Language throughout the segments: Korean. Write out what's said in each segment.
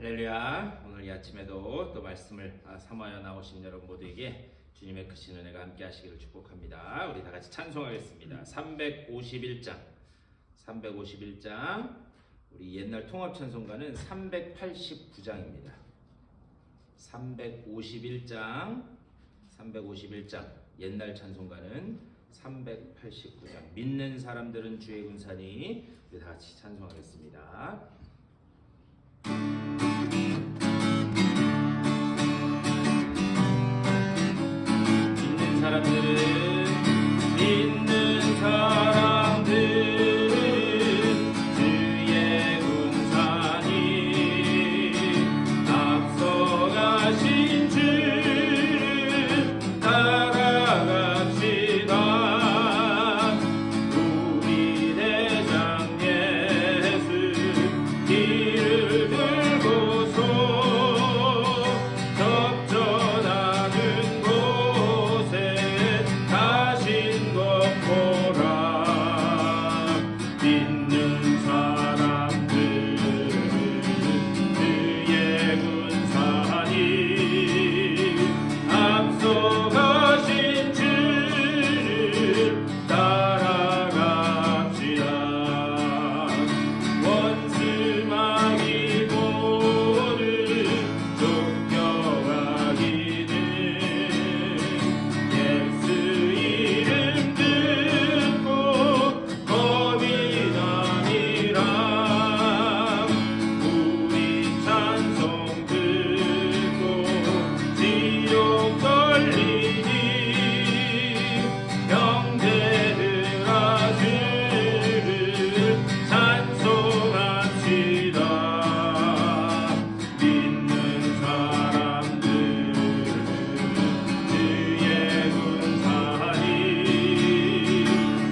할렐루야. 오늘 이 아침에도 또 말씀을 삼하여 나오신 여러분 모두에게 주님의 크신 은혜가 함께 하시기를 축복합니다. 우리 다 같이 찬송하겠습니다. 351장 우리 옛날 통합 찬송가는 389장입니다. 351장 옛날 찬송가는 389장 믿는 사람들은 주의 군사니 우리 다 같이 찬송하겠습니다. 믿는 사람들은 주의 군사니 앞서가신 주를 따라갑시다. 우리 대장 예수 길을 들고서 적절하는 곳에 가신 것 보라. 믿는 사람들 주의 군사니 앞서가신 주를 따라갑시다. 원수마귀 모두 쫓겨가기는 예수 이름 듣고 겁이 나니라. 우리 찬송 듣고 지옥 걸리니 형제들아 주를 찬송합시다. 믿는 사람들 주의 군사니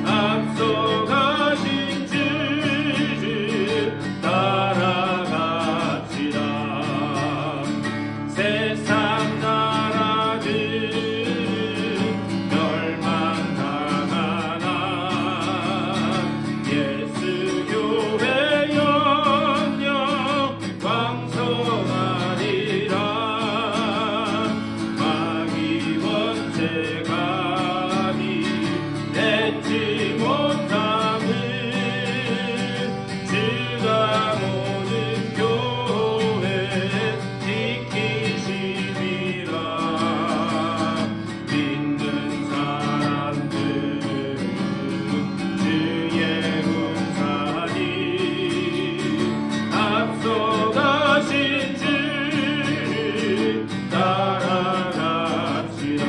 앞서가신 주를 따라갑시다. 세상 나라들은 멸망당하나 예수 교회 영영 왕성하리라. 마귀 원죄 감히 내지 못함을 주가 모든 교회 지키시리라. 믿는 사람들 주의 군사니 앞서가신 주를 따라갑시다.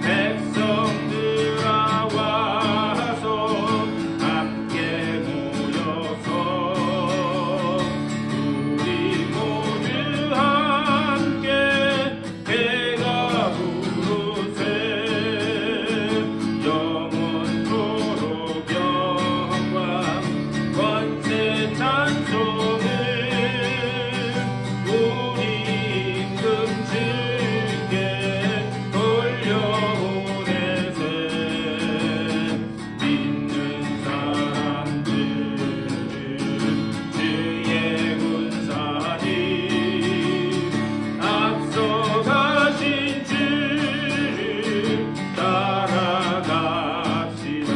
백성들아 와서 함께 모여서 우리 모두 함께 배가 부르세. 영원토록 영광 권세 찬송을 우리 임금 주께 돌려보내세. 믿는 사람들 주의 군사니 앞서가신 주를 따라갑시다.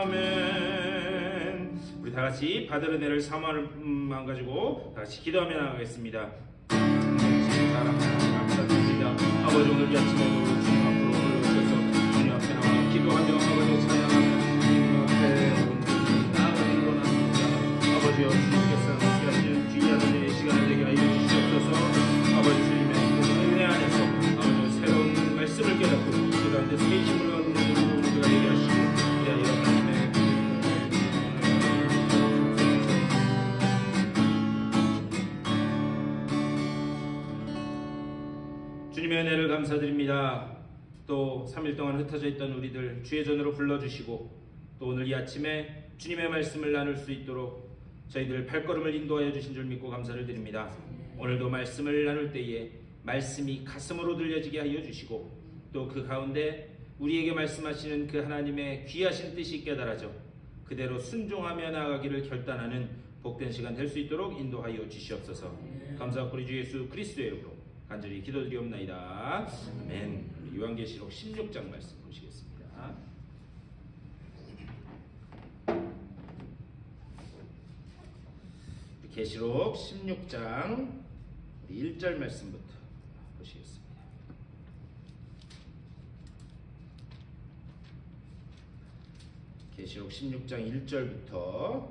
아멘. 우리 다 같이 받을 은혜를 사모하는 마음 가지고 다 같이 기도하며 나가겠습니다. 감사드립니다. 아버지, 오늘 이 아침에도 주님 앞으로 올라오셔서 주님 앞에 나와 기도하며 아버지 찬양하며 주님 앞에 나아가는 원합니다. 아버지여, 주님께서 함께하시는 귀한 은혜의 시간을 되게 하여 주시옵소서. 아버지, 주님의 은혜 안에서 아버지 새로운 말씀을 깨닫고 그 가운데 새 힘을 얻는 우리가 되게 하시고 우리 아이가 하나님의 주님의 은혜를 감사드립니다. 또 3일 동안 흩어져 있던 우리들 주의 전으로 불러주시고 또 오늘 이 아침에 주님의 말씀을 나눌 수 있도록 저희들 발걸음을 인도하여 주신 줄 믿고 감사를 드립니다. 오늘도 말씀을 나눌 때에 말씀이 가슴으로 들려지게 하여 주시고 또 그 가운데 우리에게 말씀하시는 그 하나님의 귀하신 뜻이 깨달아져 그대로 순종하며 나아가기를 결단하는 복된 시간 될 수 있도록 인도하여 주시옵소서. 감사하고 우리 주 예수 그리스도의 이름으로 간절히 기도드리옵나이다. 아멘. 요한계시록 16장 말씀 보시겠습니다. 계시록 16장 1절 말씀부터 보시겠습니다. 계시록 16장 1절부터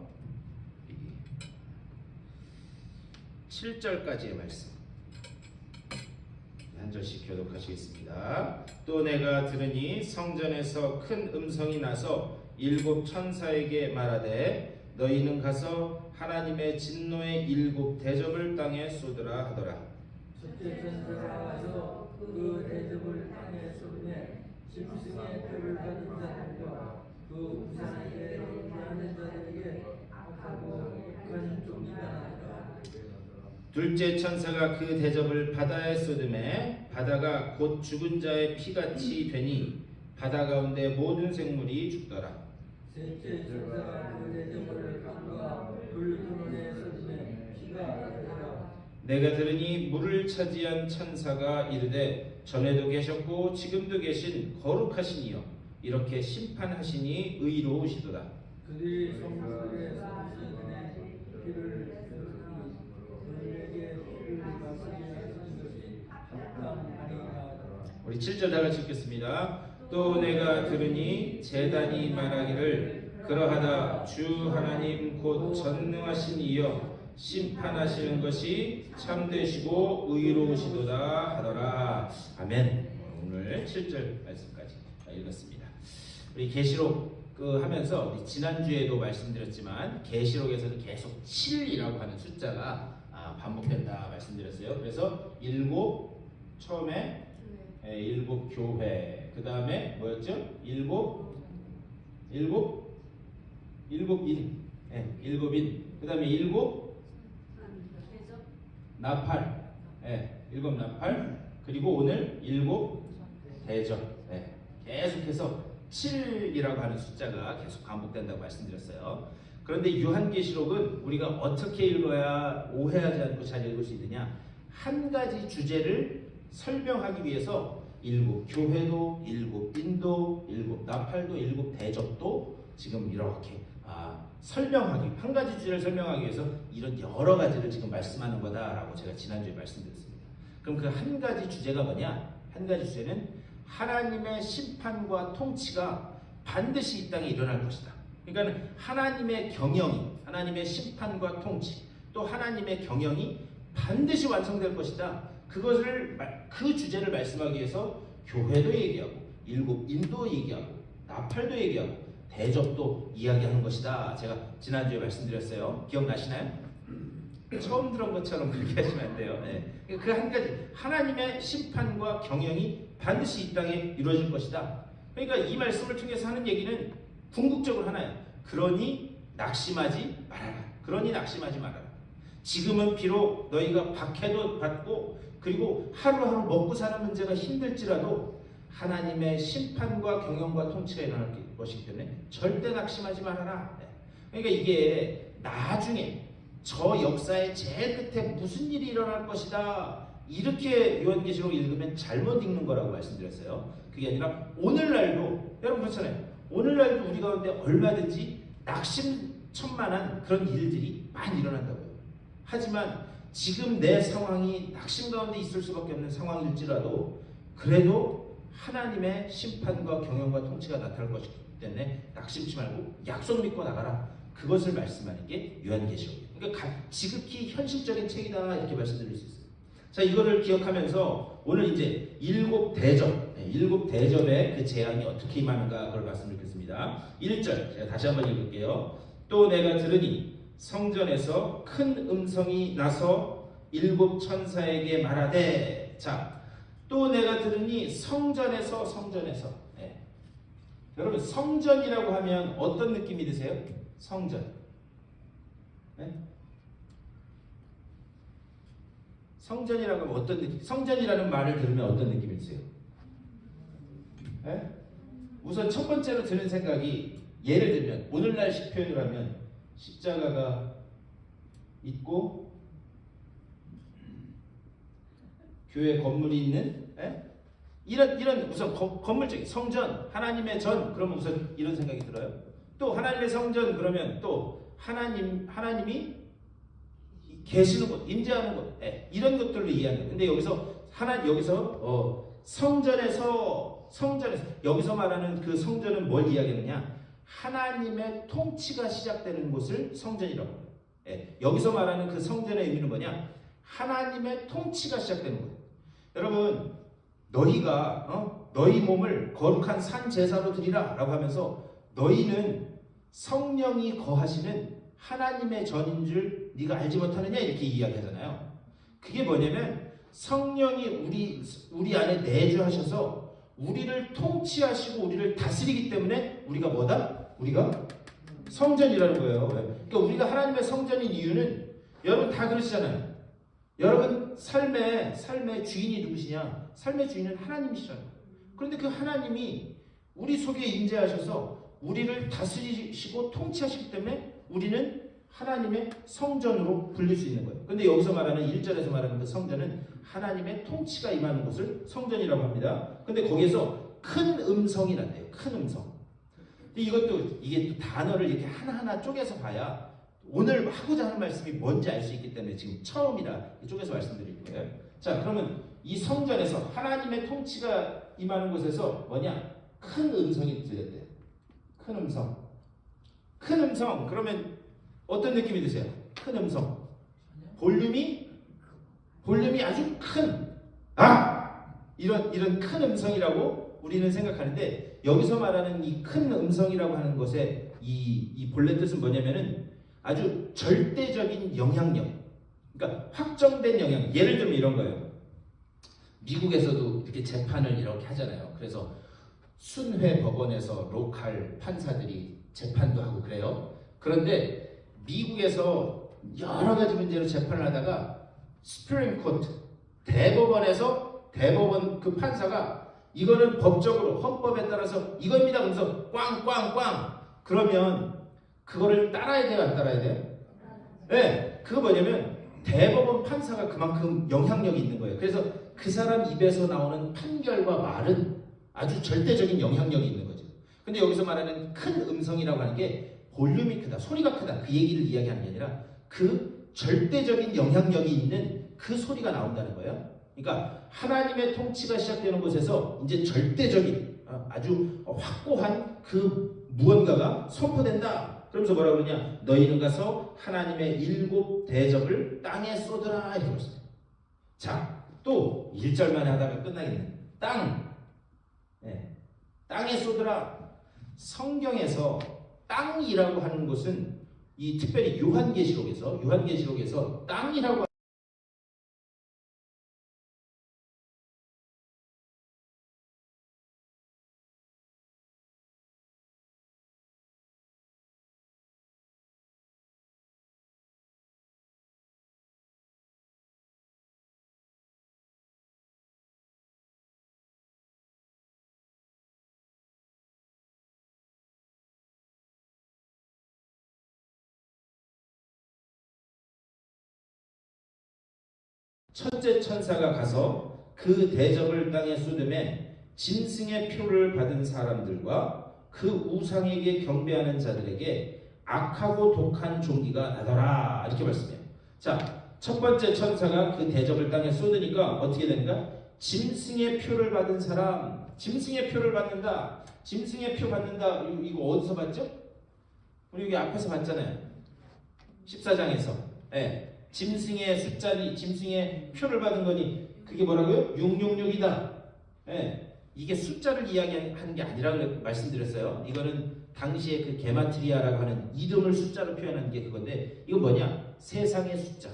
7절까지의 말씀 한 절씩 교독하시겠습니다. 또 내가 들으니 성전에서 큰 음성이 나서 일곱 천사에게 말하되 너희는 가서 하나님의 진노의 일곱 대접을 땅에 쏟으라 하더라. 첫째 천사가 와서 그 대접을 땅에 쏟으매 짐승의 뼈를 받은 자들과 그 우상에게 하는 자들에게 악하고 욕하는 종이가 나더라. 둘째 천사가 그 대접을 바다에 쏟으매 바다가 곧 죽은 자의 피같이 되니 바다 가운데 모든 생물이 죽더라. 셋째 천사가 그 대접을 강과 물 근원에 쏟으매 피가 되더라. 내가 들으니 물을 차지한 천사가 이르되 전에도 계셨고 지금도 계신 거룩하신 이여 이렇게 심판하시니 의로우시도다. 그들이 성소에 성신의 피를 그들에게 피를 마시게 하신 것이 합당하니라. 우리 7절 다 같이 읽겠습니다. 또 내가 들으니 제단이 말하기를 그러하다 주 하나님 곧 전능하신 이여 심판하시는 것이 참되시고 의로우시도다 하더라. 아멘. 오늘 7절 말씀까지 읽었습니다. 우리 계시록 하면서 우리 지난주에도 말씀드렸지만 계시록에서는 계속 7이라고 하는 숫자가 반복된다 말씀드렸어요. 그래서 일곱 처음에 일곱 교회 그 다음에 뭐였죠? 일곱인 그 다음에 일곱 나팔 일곱 나팔 그리고 오늘 일곱 대접 계속해서 7이라고 하는 숫자가 계속 반복된다고 말씀드렸어요. 그런데 요한계시록은 우리가 어떻게 읽어야 오해하지 않고 잘 읽을 수 있느냐, 한 가지 주제를 설명하기 위해서 일곱 교회도 일곱 인도 일곱 나팔도 일곱 대접도 지금 이렇게 설명하기, 한 가지 주제를 설명하기 위해서 이런 여러 가지를 지금 말씀하는 거다라고 제가 지난주에 말씀드렸습니다. 그럼 그 한 가지 주제가 뭐냐? 한 가지 주제는 하나님의 심판과 통치가 반드시 이 땅에 일어날 것이다. 그러니까 하나님의 경영이, 하나님의 심판과 통치, 또 하나님의 경영이 반드시 완성될 것이다. 그것을 그 주제를 말씀하기 위해서 교회도 얘기하고 일곱 인도 얘기하고 나팔도 얘기하고 대접도 이야기하는 것이다. 제가 지난주에 말씀드렸어요. 기억나시나요? 처음 들은 것처럼 그렇게 하시면 안 돼요. 그 한 가지 하나님의 심판과 경영이 반드시 이 땅에 이루어질 것이다. 그러니까 이 말씀을 통해서 하는 얘기는 궁극적으로 하나예요. 그러니 낙심하지 말아라. 그러니 낙심하지 말아라. 지금은 비록 너희가 박해도 받고 그리고 하루하루 먹고 사는 문제가 힘들지라도 하나님의 심판과 경영과 통치가 일어날 것이기 때문에 절대 낙심하지 말아라. 그러니까 이게 나중에 저 역사의 제일 끝에 무슨 일이 일어날 것이다, 이렇게 요한계시록 읽으면 잘못 읽는 거라고 말씀드렸어요. 그게 아니라 오늘날도, 여러분 그렇잖아요. 오늘날도 우리 가운데 얼마든지 낙심천만한 그런 일들이 많이 일어난다고요. 하지만 지금 내 상황이 낙심 가운데 있을 수밖에 없는 상황일지라도 그래도 하나님의 심판과 경영과 통치가 나타날 것이기 때문에 낙심치 말고 약속 믿고 나가라. 그것을 말씀하는 게 요한계시록이에요. 그러니까 지극히 현실적인 책이다, 이렇게 말씀드릴 수 있어요. 자, 이거를 기억하면서 오늘 이제 일곱 대접의 그 재앙이 어떻게 임하는가 그걸 말씀드리겠습니다. 1절 제가 다시 한번 읽을게요. 또 내가 들으니 성전에서 큰 음성이 나서 일곱 천사에게 말하되, 자, 또 내가 들으니 성전에서 여러분 성전이라고 하면 어떤 느낌이 드세요? 성전. 성전이라고 하면 어떤 느낌? 성전이라는 말을 들으면 어떤 느낌이 드세요? 우선 첫 번째로 드는 생각이 예를 들면 오늘날식 표현을 하면 십자가가 있고 교회 건물이 있는 이런 우선 건물적인 성전 하나님의 전 그러면 우선 이런 생각이 들어요. 또 하나님의 성전 그러면 또 하나님이 계시는 곳, 임재하는 곳 이런 것들로 이해하는 거예요. 근데 여기서 성전에서 여기서 말하는 그 성전은 뭘 이야기하느냐? 하나님의 통치가 시작되는 곳을 성전이라고 해요. 여기서 말하는 그 성전의 의미는 뭐냐? 하나님의 통치가 시작되는 곳. 여러분 너희가 너희 몸을 거룩한 산 제사로 드리라 라고 하면서 너희는 성령이 거하시는 하나님의 전인 줄 네가 알지 못하느냐 이렇게 이야기하잖아요. 그게 뭐냐면 성령이 우리 안에 내주하셔서 우리를 통치하시고 우리를 다스리기 때문에 우리가 뭐다? 우리가 성전이라는 거예요. 그러니까 우리가 하나님의 성전인 이유는 여러분 다 그러시잖아요. 여러분 삶의 주인이 누구시냐? 삶의 주인은 하나님이시잖아요. 그런데 그 하나님이 우리 속에 임재하셔서 우리를 다스리시고 통치하시기 때문에 우리는 하나님의 성전으로 불릴 수 있는 거예요. 그런데 여기서 말하는 1절에서 말하는 그 성전은 하나님의 통치가 임하는 곳을 성전이라고 합니다. 근데 거기에서 큰 음성이 난대요. 큰 음성. 근데 이게 또 단어를 이렇게 하나하나 쪼개서 봐야 오늘 하고자 하는 말씀이 뭔지 알 수 있기 때문에 지금 처음이라 쪼개서 말씀드릴 거예요. 자, 그러면 이 성전에서 하나님의 통치가 임하는 곳에서 뭐냐? 큰 음성이 들렸대요. 큰 음성. 큰 음성. 그러면 어떤 느낌이 드세요? 큰 음성. 볼륨이 아주 큰. 이런 큰 음성이라고 우리는 생각하는데 여기서 말하는 이 큰 음성이라고 하는 것의 이 본래 뜻은 뭐냐면은 아주 절대적인 영향력. 그러니까 확정된 영향. 예를 들면 이런 거예요. 미국에서도 이렇게 재판을 이렇게 하잖아요. 그래서 순회 법원에서 로컬 판사들이 재판도 하고 그래요. 그런데 미국에서 여러 가지 문제로 재판을 하다가 스프림 코트 대법원에서 대법원 그 판사가 이거는 법적으로 헌법에 따라서 이겁니다. 그래서 꽝꽝꽝 그러면 그거를 따라야 돼요? 안 따라야 돼요? 네, 그거 뭐냐면 대법원 판사가 그만큼 영향력이 있는 거예요. 그래서 그 사람 입에서 나오는 판결과 말은 아주 절대적인 영향력이 있는 거죠. 근데 여기서 말하는 큰 음성이라고 하는 게 볼륨이 크다, 소리가 크다 그 얘기를 이야기하는 게 아니라 그 절대적인 영향력이 있는 그 소리가 나온다는 거예요. 그러니까 하나님의 통치가 시작되는 곳에서 이제 절대적인 아주 확고한 그 무언가가 선포된다. 그러면서 뭐라 그러냐? 너희는 가서 하나님의 7 대접을 땅에 쏟으라 이렇게 말씀해요. 자, 또 1절만 하다가 끝나겠네. 땅에 쏟으라. 성경에서 땅이라고 하는 것은 이 특별히 요한계시록에서 땅이라고 첫째 천사가 가서 그 대접을 땅에 쏟음에 짐승의 표를 받은 사람들과 그 우상에게 경배하는 자들에게 악하고 독한 종기가 나더라 이렇게 말씀해요. 자, 첫 번째 천사가 그 대접을 땅에 쏟으니까 어떻게 되는가? 짐승의 표를 받은 사람, 짐승의 표를 받는다. 짐승의 표 받는다. 이거 어디서 봤죠? 우리 여기 앞에서 봤잖아요. 14장에서. 짐승의 숫자니 짐승의 표를 받은 거니 그게 뭐라고요? 666이다. 이게 숫자를 이야기하는 게 아니라고 말씀드렸어요. 이거는 당시에 그 게마트리아라고 하는 이름을 숫자로 표현하는 게 그건데 이건 뭐냐? 세상의 숫자.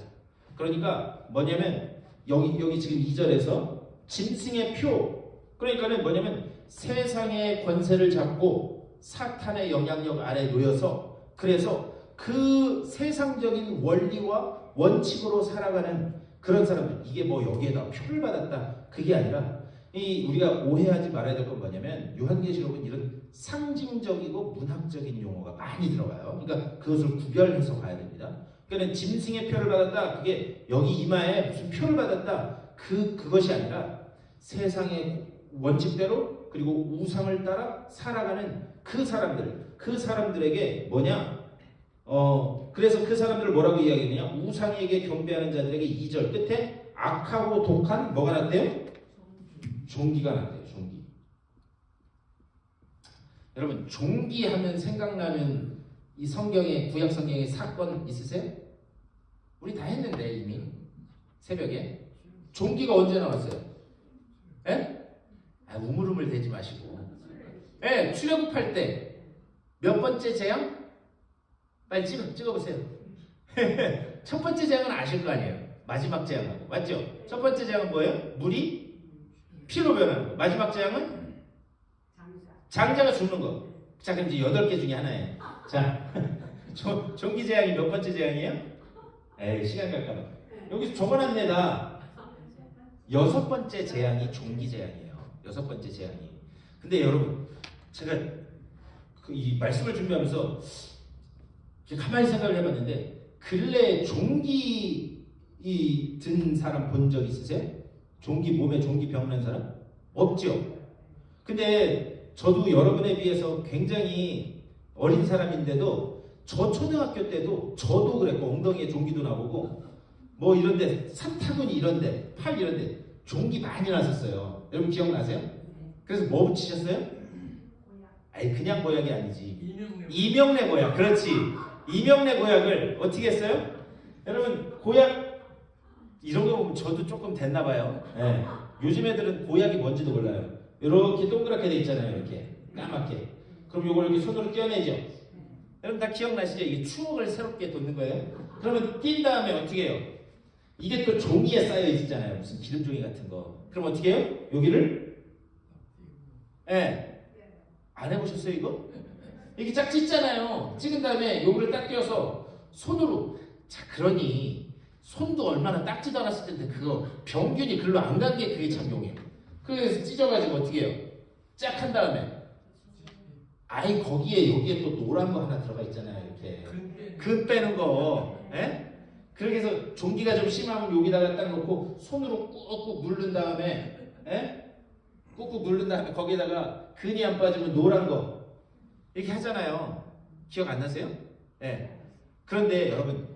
그러니까 뭐냐면 여기 지금 2절에서 짐승의 표. 그러니까는 뭐냐면 세상의 권세를 잡고 사탄의 영향력 아래 놓여서 그래서 그 세상적인 원리와 원칙으로 살아가는 그런 사람들. 이게 뭐 여기에다 표를 받았다 그게 아니라 이 우리가 오해하지 말아야 될 건 뭐냐면 요한계시록은 이런 상징적이고 문학적인 용어가 많이 들어가요. 그러니까 그것을 구별해서 봐야 됩니다. 그러니까 짐승의 표를 받았다. 그게 여기 이마에 무슨 표를 받았다. 그것이 아니라 세상의 원칙대로 그리고 우상을 따라 살아가는 그 사람들에게 뭐냐? 그래서 그 사람들을 뭐라고 이야기했느냐? 우상에게 경배하는 자들에게 2절 끝에 악하고 독한 뭐가 났대요? 종기가 났대요. 종기. 여러분 종기하면 생각나는 이 성경의 구약 성경의 사건 있으세요? 우리 다 했는데 이미 새벽에 종기가 언제 나왔어요? 예? 우물우물 대지 마시고. 예, 출애굽할 때 몇 번째 재앙? 빨리 찍어보세요. 첫 번째 재앙은 아실 거 아니에요. 마지막 재앙하고 맞죠? 첫 번째 재앙은 뭐예요? 물이 피로 변하는 거. 마지막 재앙은 장자가 죽는 거. 자, 그럼 이제 8개 중에 하나예요. 자, 종기 재앙이 몇 번째 재앙이에요? 에이, 시간 갈까봐. 여기서 적어놨네, 다. 6번째 재앙이 종기 재앙이에요. 6번째 재앙이. 근데 여러분, 제가 이 말씀을 준비하면서 가만히 생각을 해봤는데 근래에 종기 든 사람 본 적 있으세요? 몸에 종기 병 난 사람? 없죠. 근데 저도 여러분에 비해서 굉장히 어린 사람인데도 저 초등학교 때도 저도 그랬고 엉덩이에 종기도 나보고 뭐 이런데 산타군 이런데 팔 이런데 종기 많이 났었어요. 여러분 기억나세요? 그래서 뭐 붙이셨어요? 아니 그냥 보약이 아니지. 이명래 보약. 그렇지. 이명래 보약을 어떻게 했어요? 여러분 보약 이런 거 보면 저도 조금 됐나 봐요. 네. 요즘 애들은 보약이 뭔지도 몰라요. 이렇게 동그랗게 돼 있잖아요. 이렇게 까맣게. 그럼 요걸 이렇게 손으로 떼어내죠. 여러분 다 기억나시죠? 이게 추억을 새롭게 돋는 거예요. 그러면 띈 다음에 어떻게 해요? 이게 또 종이에 쌓여 있잖아요. 무슨 기름종이 같은 거. 그럼 어떻게 해요? 여기를 네. 안 해보셨어요 이거? 이렇게 쫙 찢잖아요. 찍은 다음에 요거를 딱 떼어서 손으로. 자 그러니 손도 얼마나 딱지도 않았을 텐데 그거 병균이 글로 안 간 게 그게 참 용이에요. 그래서 찢어가지고 어떻게 해요? 쫙 한 다음에 아이 거기에 여기에 또 노란 거 하나 들어가 있잖아요. 이렇게 근 빼는 거. 예? 그렇게 해서 종기가 좀 심하면 여기다가 딱 놓고 손으로 꾹꾹 누른 다음에 예? 꾹꾹 누른 다음에 거기에다가 근이 안 빠지면 노란 거 이렇게 하잖아요. 기억 안 나세요? 네. 그런데 여러분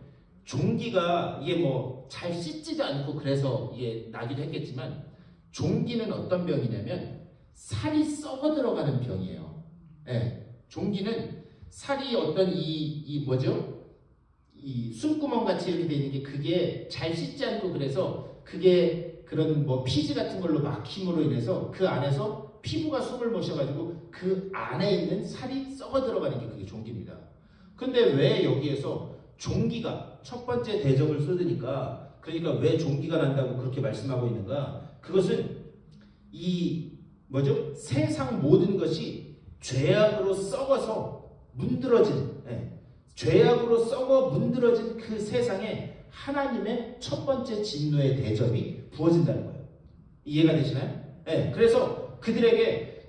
종기가 이게 뭐 잘 씻지도 않고 그래서 이게 나기도 했겠지만 종기는 어떤 병이냐면 살이 썩어 들어가는 병이에요. 네. 종기는 살이 어떤 이 뭐죠? 이 숨구멍 같이 이렇게 돼 있는 게 그게 잘 씻지 않고 그래서 그게 그런 뭐 피지 같은 걸로 막힘으로 인해서 그 안에서 피부가 숨을 못 쉬어가지고 그 안에 있는 살이 썩어 들어가는 게 그게 종기입니다. 근데 왜 여기에서 종기가 첫 번째 대접을 쏟으니까 그러니까 왜 종기가 난다고 그렇게 말씀하고 있는가? 그것은 이 뭐죠? 세상 모든 것이 죄악으로 썩어서 문드러진 죄악으로 썩어 문드러진 그 세상에 하나님의 첫 번째 진노의 대접이 부어진다는 거예요. 이해가 되시나요? 네. 그래서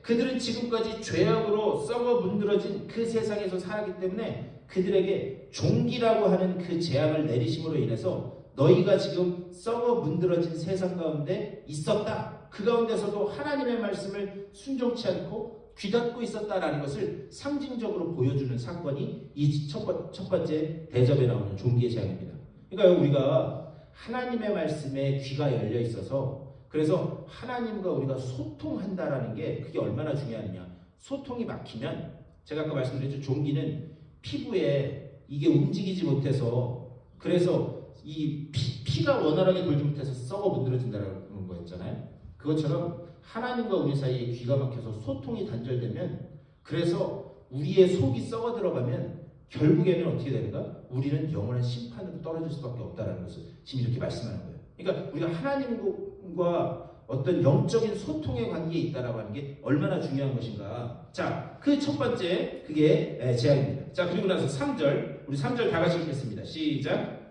그들은 지금까지 죄악으로 썩어 문드러진 그 세상에서 살았기 때문에 그들에게 종기라고 하는 그 재앙을 내리심으로 인해서 너희가 지금 썩어 문드러진 세상 가운데 있었다. 그 가운데서도 하나님의 말씀을 순종치 않고 귀닫고 있었다라는 것을 상징적으로 보여주는 사건이 이 첫 번째 대접에 나오는 종기의 재앙입니다. 그러니까 우리가 하나님의 말씀에 귀가 열려 있어서 그래서 하나님과 우리가 소통한다라는 게 그게 얼마나 중요하느냐. 소통이 막히면 제가 아까 말씀드렸죠. 종기는 피부에 이게 움직이지 못해서 그래서 이 피가 원활하게 돌지 못해서 썩어 문드러진다는 거였잖아요. 그것처럼 하나님과 우리 사이에 귀가 막혀서 소통이 단절되면 그래서 우리의 속이 썩어 들어가면 결국에는 어떻게 되는가? 우리는 영원한 심판으로 떨어질 수밖에 없다는 것을 지금 이렇게 말씀하는 거예요. 그러니까 우리가 하나님과 어떤 영적인 소통의 관계에 있다라고 하는 게 얼마나 중요한 것인가. 자, 그 첫 번째 그게 재앙입니다. 자, 그리고 나서 3절 우리 3절 다 같이 읽겠습니다. 시작.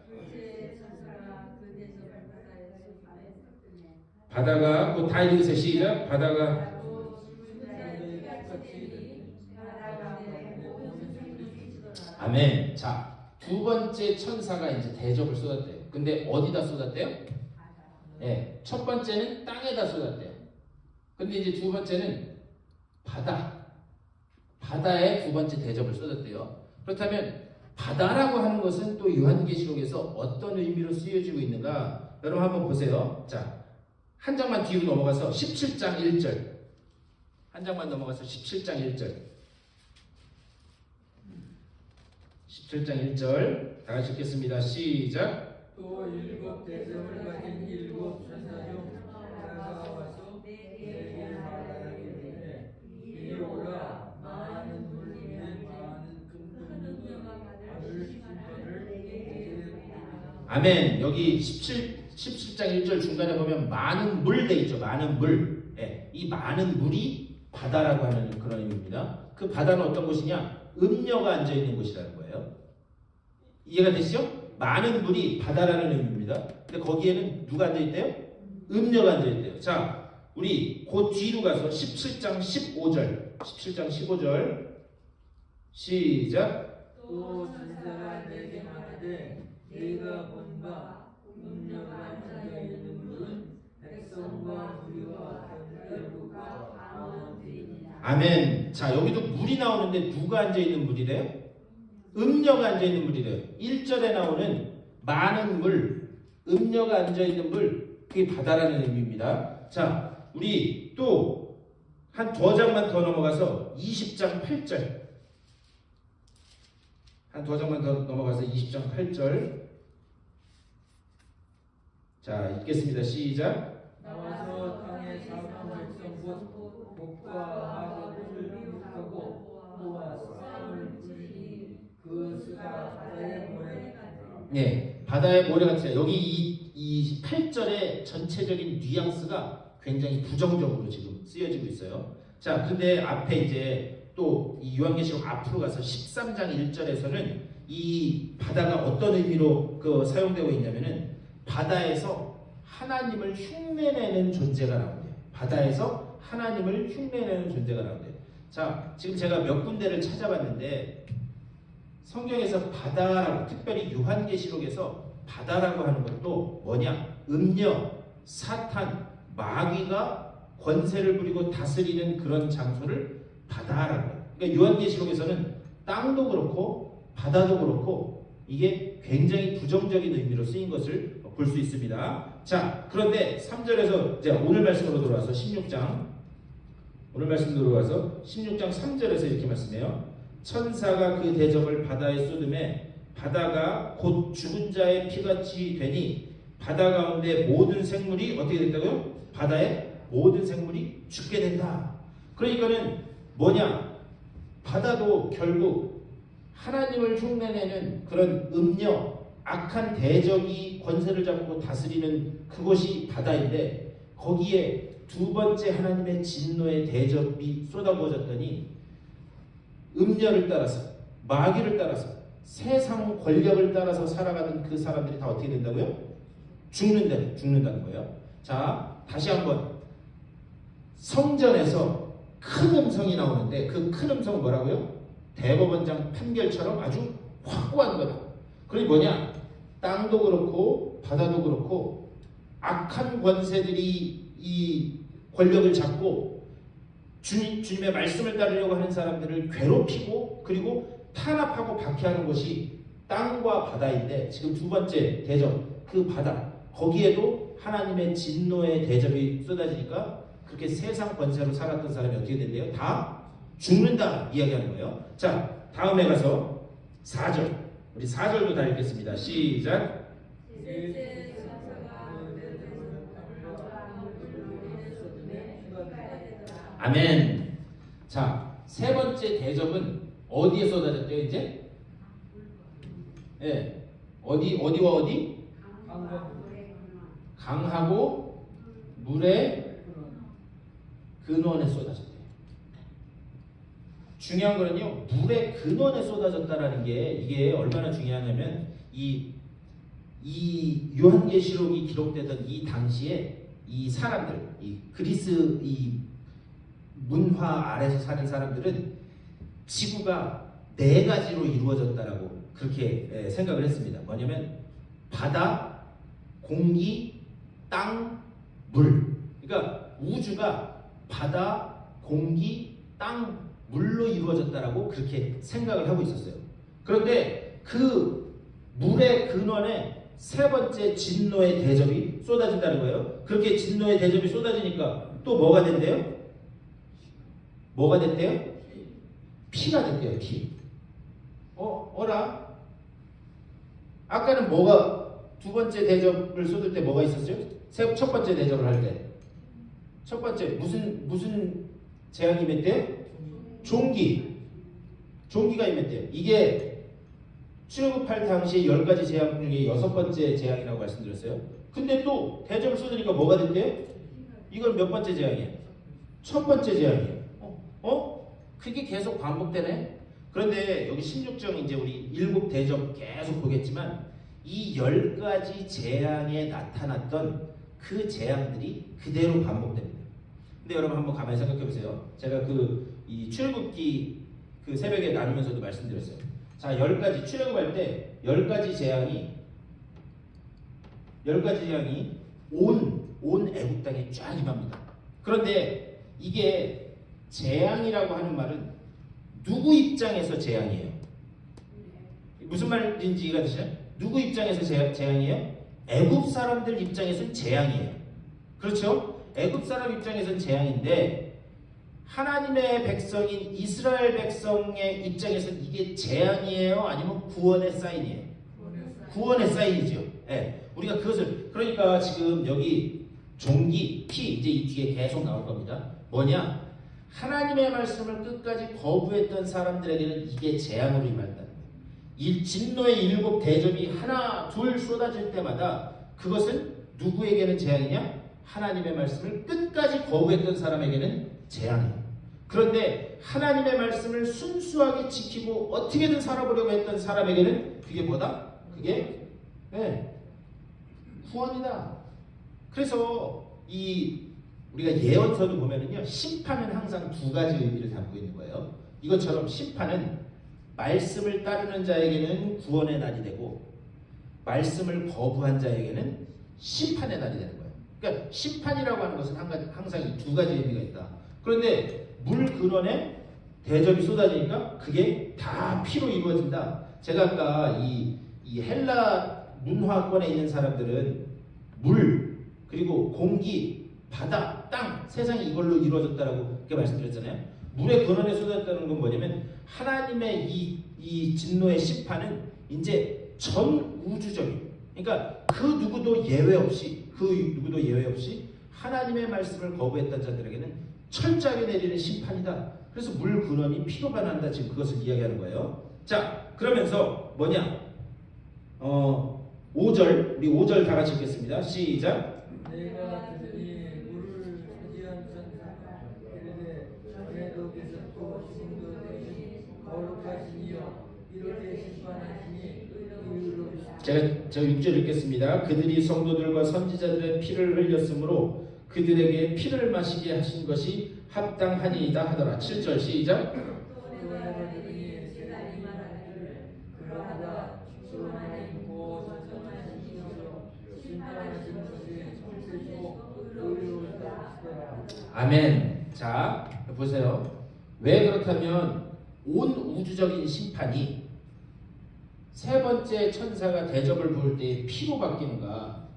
바다가 곧 다 읽으세요. 시작. 바다가 아멘. 자, 두 번째 천사가 이제 대접을 쏟았대요. 근데 어디다 쏟았대요? 예, 첫 번째는 땅에다 쏟았대요. 근데 이제 두 번째는 바다에 두 번째 대접을 쏟았대요. 그렇다면 바다라고 하는 것은 또 요한계시록에서 어떤 의미로 쓰여지고 있는가? 여러분 한번 보세요. 자, 한 장만 뒤로 넘어가서 17장 1절. 한 장만 넘어가서 17장 1절. 17장 1절 다 같이 읽겠습니다. 시작. 또 일곱 대접을 가진 일곱 천사 중 하나가 와서 내게 말하기를 이리 오라. 많은 물 위에 많은 큰 물을 심판을 내게. 아멘. 여기 17장 1절 중간에 보면 많은 물 돼 있죠. 많은 물. 예, 이 많은 물이 바다라고 하는 그런 의미입니다. 그 바다는 어떤 곳이냐? 음녀가 앉아 있는 곳이라는 거예요. 이해가 되시죠? 많은 물이 바다라는 의미입니다. 근데 거기에는 누가 앉아 있대요? 음녀가 앉아 있대요. 자, 우리 그 뒤로 가서 17장 15절. 17장 15절. 시작. 또 천사가 내게 말하되 네가 본 바 음녀가 앉아 있는 물은 백성과 무리와 견고과 강원들이니라. 아멘. 자, 여기도 물이 나오는데 누가 앉아 있는 물이래요? 음녀가 앉아 있는 물이래요. 1절에 나오는 많은 물, 음녀가 앉아 있는 물, 그게 바다라는 의미입니다. 자, 우리 또 한 두 장만 더 넘어가서 20장 8절. 한 두 장만 더 넘어가서 20장 8절. 자, 읽겠습니다. 시작. 나와서 땅의 사방 백성 곧 복과 마법을 미혹하고 모아 싸움을 부리니 그 수가 바다의 모래 같으라. 네, 바다의 모래 같아요. 여기 이 8절의 전체적인 뉘앙스가 굉장히 부정적으로 지금 쓰여지고 있어요. 자, 근데 앞에 이제 또 이 요한계시록 앞으로 가서 13장 1절에서는 이 바다가 어떤 의미로 사용되고 있냐면은 바다에서 하나님을 흉내내는 존재가 나온대요. 바다에서 하나님을 흉내내는 존재가 나온대요. 자, 지금 제가 몇 군데를 찾아봤는데 성경에서 바다라고, 특별히 요한계시록에서 바다라고 하는 것도 뭐냐? 음녀, 사탄, 마귀가 권세를 부리고 다스리는 그런 장소를 바다라고 해요. 그러니까 요한계시록에서는 땅도 그렇고 바다도 그렇고 이게 굉장히 부정적인 의미로 쓰인 것을 볼 수 있습니다. 자, 그런데 3절에서 이제 오늘 말씀으로 돌아와서 16장, 오늘 말씀으로 돌아와서 16장 3절에서 이렇게 말씀해요. 천사가 그 대접을 바다에 쏟음에 바다가 곧 죽은 자의 피같이 되니 바다 가운데 모든 생물이 어떻게 된다고요? 바다의 모든 생물이 죽게 된다. 그러니까는 뭐냐? 바다도 결국 하나님을 흉내내는 그런 음녀, 악한 대적이 권세를 잡고 다스리는 그것이 바다인데 거기에 두 번째 하나님의 진노의 대접이 쏟아부어졌더니 음녀를 따라서, 마귀를 따라서, 세상 권력을 따라서 살아가는 그 사람들이 다 어떻게 된다고요? 죽는다는 거예요. 자, 다시 한번 성전에서 큰 음성이 나오는데 그 큰 음성은 뭐라고요? 대법원장 판결처럼 아주 확고한 거다. 그게 뭐냐? 땅도 그렇고 바다도 그렇고 악한 권세들이 이 권력을 잡고 주님의 말씀을 따르려고 하는 사람들을 괴롭히고 그리고 탄압하고 박해하는 것이 땅과 바다인데 지금 두 번째 대접, 그 바다, 거기에도 하나님의 진노의 대접이 쏟아지니까 그렇게 세상 권세로 살았던 사람이 어떻게 된대요? 다 죽는다 이야기하는 거예요. 자, 다음에 가서 4절, 우리 4절도 다 읽겠습니다. 시작. 아멘. 자, 세 번째 대접은 어디에 쏟아졌대요? 이제? 예, 어디와 어디? 강하고 물의 근원에 쏟아졌대요. 중요한 거는요, 물의 근원에 쏟아졌다라는 게 이게 얼마나 중요하냐면 이 요한계시록이 기록되던 이 당시에 이 사람들, 이 그리스 이 문화 아래서 사는 사람들은 지구가 네 가지로 이루어졌다라고 그렇게 생각을 했습니다. 뭐냐면 바다, 공기, 땅, 물. 그러니까 우주가 바다, 공기, 땅, 물로 이루어졌다라고 그렇게 생각을 하고 있었어요. 그런데 그 물의 근원에 세 번째 진노의 대접이 쏟아진다는 거예요. 그렇게 진노의 대접이 쏟아지니까 또 뭐가 된대요? 뭐가 됐대요? 피가 됐대요. 피. 어라? 아까는 뭐가 두 번째 대접을 쏟을 때 뭐가 있었죠? 첫 번째 대접을 할 때. 첫 번째 무슨 재앙이 임했대요? 종기. 종기가 임했대요. 이게 출애굽할 당시에 10가지 재앙 중에 6번째 재앙이라고 말씀드렸어요. 근데 또 대접을 쏟으니까 뭐가 됐대요? 이건 몇 번째 재앙이에요? 첫 번째 재앙이에요. 그게 계속 반복되네? 그런데 여기 16장 이제 우리 7대접 계속 보겠지만 이 10가지 재앙에 나타났던 그 재앙들이 그대로 반복됩니다. 근데 여러분 한번 가만히 생각해 보세요. 제가 이 출애굽기 그 새벽에 나누면서도 말씀드렸어요. 자, 10가지 출애굽할 때 10가지 재앙이 온 애국 땅에 쫙 임합니다. 그런데 이게 재앙이라고 하는 말은 누구 입장에서 재앙이에요? 무슨 말인지 이해가 되시나요? 누구 입장에서 재앙이에요? 애굽 사람들 입장에서는 재앙이에요. 그렇죠? 애굽 사람 입장에서는 재앙인데 하나님의 백성인 이스라엘 백성의 입장에서는 이게 재앙이에요? 아니면 구원의 사인이에요? 구원의 사인이죠. 네. 우리가 그것을 그러니까 지금 여기 종기, 피 이제 이 뒤에 계속 나올 겁니다. 뭐냐? 하나님의 말씀을 끝까지 거부했던 사람들에게는 이게 재앙으로 임한다는 거예요. 이 진노의 7 대접이 하나 둘 쏟아질 때마다 그것은 누구에게는 재앙이냐? 하나님의 말씀을 끝까지 거부했던 사람에게는 재앙이에요. 그런데 하나님의 말씀을 순수하게 지키고 어떻게든 살아보려고 했던 사람에게는 그게 뭐다? 그게 구원이다. 그래서 우리가 예언서도 보면은요, 심판은 항상 2가지 의미를 담고 있는 거예요. 이것처럼 심판은 말씀을 따르는 자에게는 구원의 날이 되고 말씀을 거부한 자에게는 심판의 날이 되는 거예요. 그러니까 심판이라고 하는 것은 항상 이 2가지 의미가 있다. 그런데 물 근원에 대접이 쏟아지니까 그게 다 피로 이루어진다. 제가 아까 이 헬라 문화권에 있는 사람들은 물 그리고 공기 바다, 땅, 세상이 이걸로 이루어졌다라고 그렇게 말씀드렸잖아요. 물의 근원에 쏟아졌다는 건 뭐냐면 하나님의 이 진노의 심판은 이제 전 우주적인, 그러니까 그 누구도 예외 없이 하나님의 말씀을 거부했던 자들에게는 철저하게 내리는 심판이다. 그래서 물 근원이 피로 변한다. 지금 그것을 이야기하는 거예요. 자, 그러면서 뭐냐? 5절, 우리 5절 다 같이 읽겠습니다. 시작. 내가 들으니 물을 차지한 천사가 이르되 그래도 계셨고 지금도 되신 거룩하시니여 이렇게 심판하시니 의롭시다. 제가 6절 읽겠습니다. 그들이 성도들과 선지자들의 피를 흘렸으므로 그들에게 피를 마시게 하신 것이 합당하니이다 하더라. 7절 시작. 아멘. 자, 보세요. 왜 그렇다면 온 우주적인 심판이 세 번째 천사가 대접을 부을 때 피로 바뀌는가?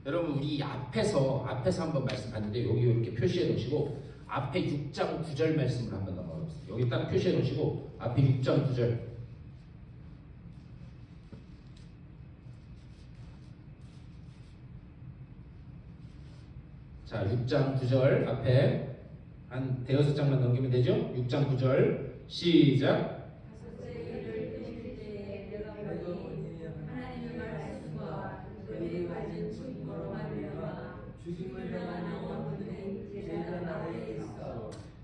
여러분 우리 앞에서 한번 말씀 봤는데 여기 이렇게 표시해 놓으시고 앞에 6장 9절 말씀을 한번 넘어가 보세요. 여기 딱 표시해 놓으시고 앞에 6장 9절. 자, 6장 9절 앞에 한 대여섯 장만 넘기면 되죠? 6장 9절 시작.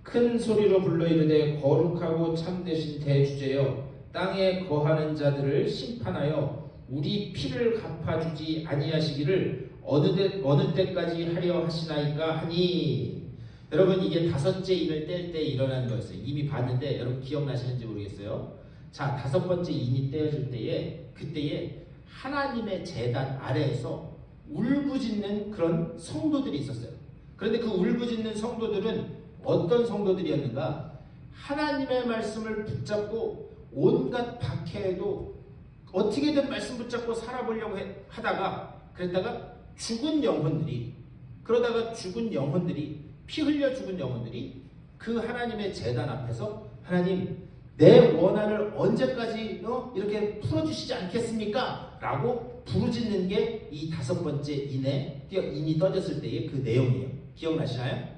큰 소리로 불러 이르되 거룩하고 참되신 대주제여 땅에 거하는 자들을 심판하여 우리 피를 갚아주지 아니하시기를 어느 때까지 하려 하시나이까 하니. 여러분 이게 다섯째 인을 뗄 때 일어난 거였어요. 이미 봤는데 여러분 기억나시는지 모르겠어요. 자, 다섯 번째 인이 떼어질 때에 그때에 하나님의 제단 아래에서 울부짖는 그런 성도들이 있었어요. 그런데 그 울부짖는 성도들은 어떤 성도들이었는가? 하나님의 말씀을 붙잡고 온갖 박해에도 어떻게든 말씀 붙잡고 살아보려고 하다가 그랬다가 그러다가 죽은 영혼들이 피 흘려 죽은 영혼들이 그 하나님의 제단 앞에서 하나님 내 원한을 언제까지 이렇게 풀어주시지 않겠습니까? 라고 부르짖는 게 이 다섯 번째 인이 떠졌을 때의 그 내용이에요. 기억나시나요?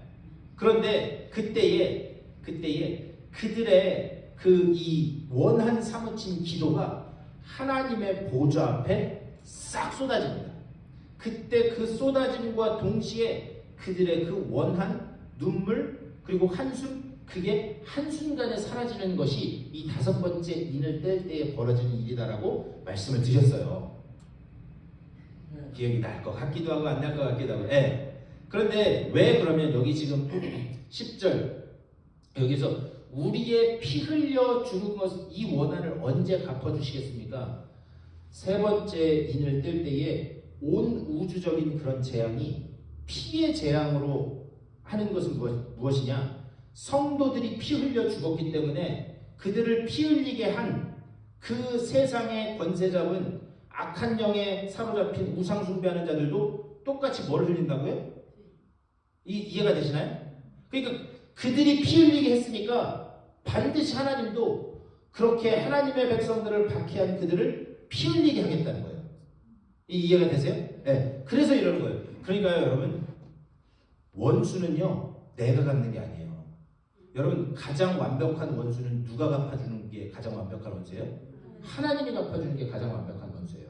그런데 그때에 그들의 그 이 원한 사무친 기도가 하나님의 보좌 앞에 싹 쏟아집니다. 그때 그 쏟아짐과 동시에 그들의 그 원한, 눈물, 그리고 한숨, 그게 한순간에 사라지는 것이 이 다섯 번째 인을 뗄 때에 벌어지는 일이다라고 말씀을 드렸어요. 기억이 날 것 같기도 하고 안 날 것 같기도 하고. 그런데 왜 그러면 여기 지금 10절 여기서 우리의 피 흘려 죽은 것 이 원한을 언제 갚아주시겠습니까? 세 번째 인을 뗄 때에 온 우주적인 그런 재앙이 피의 재앙으로 하는 것은 무엇이냐? 성도들이 피 흘려 죽었기 때문에 그들을 피 흘리게 한 그 세상의 권세 잡은 악한 영에 사로잡힌 우상 숭배하는 자들도 똑같이 뭘 흘린다고요? 이해가 되시나요? 그러니까 그들이 피 흘리게 했으니까 반드시 하나님도 그렇게 하나님의 백성들을 박해한 그들을 피 흘리게 하겠다는 거예요. 이해가 되세요? 네. 그래서 이러는 거예요. 그러니까요, 여러분, 원수는요 내가 갚는 게 아니에요. 여러분, 가장 완벽한 원수는 누가 갚아주는 게 가장 완벽한 원수예요? 하나님이 갚아주는 게 가장 완벽한 원수예요.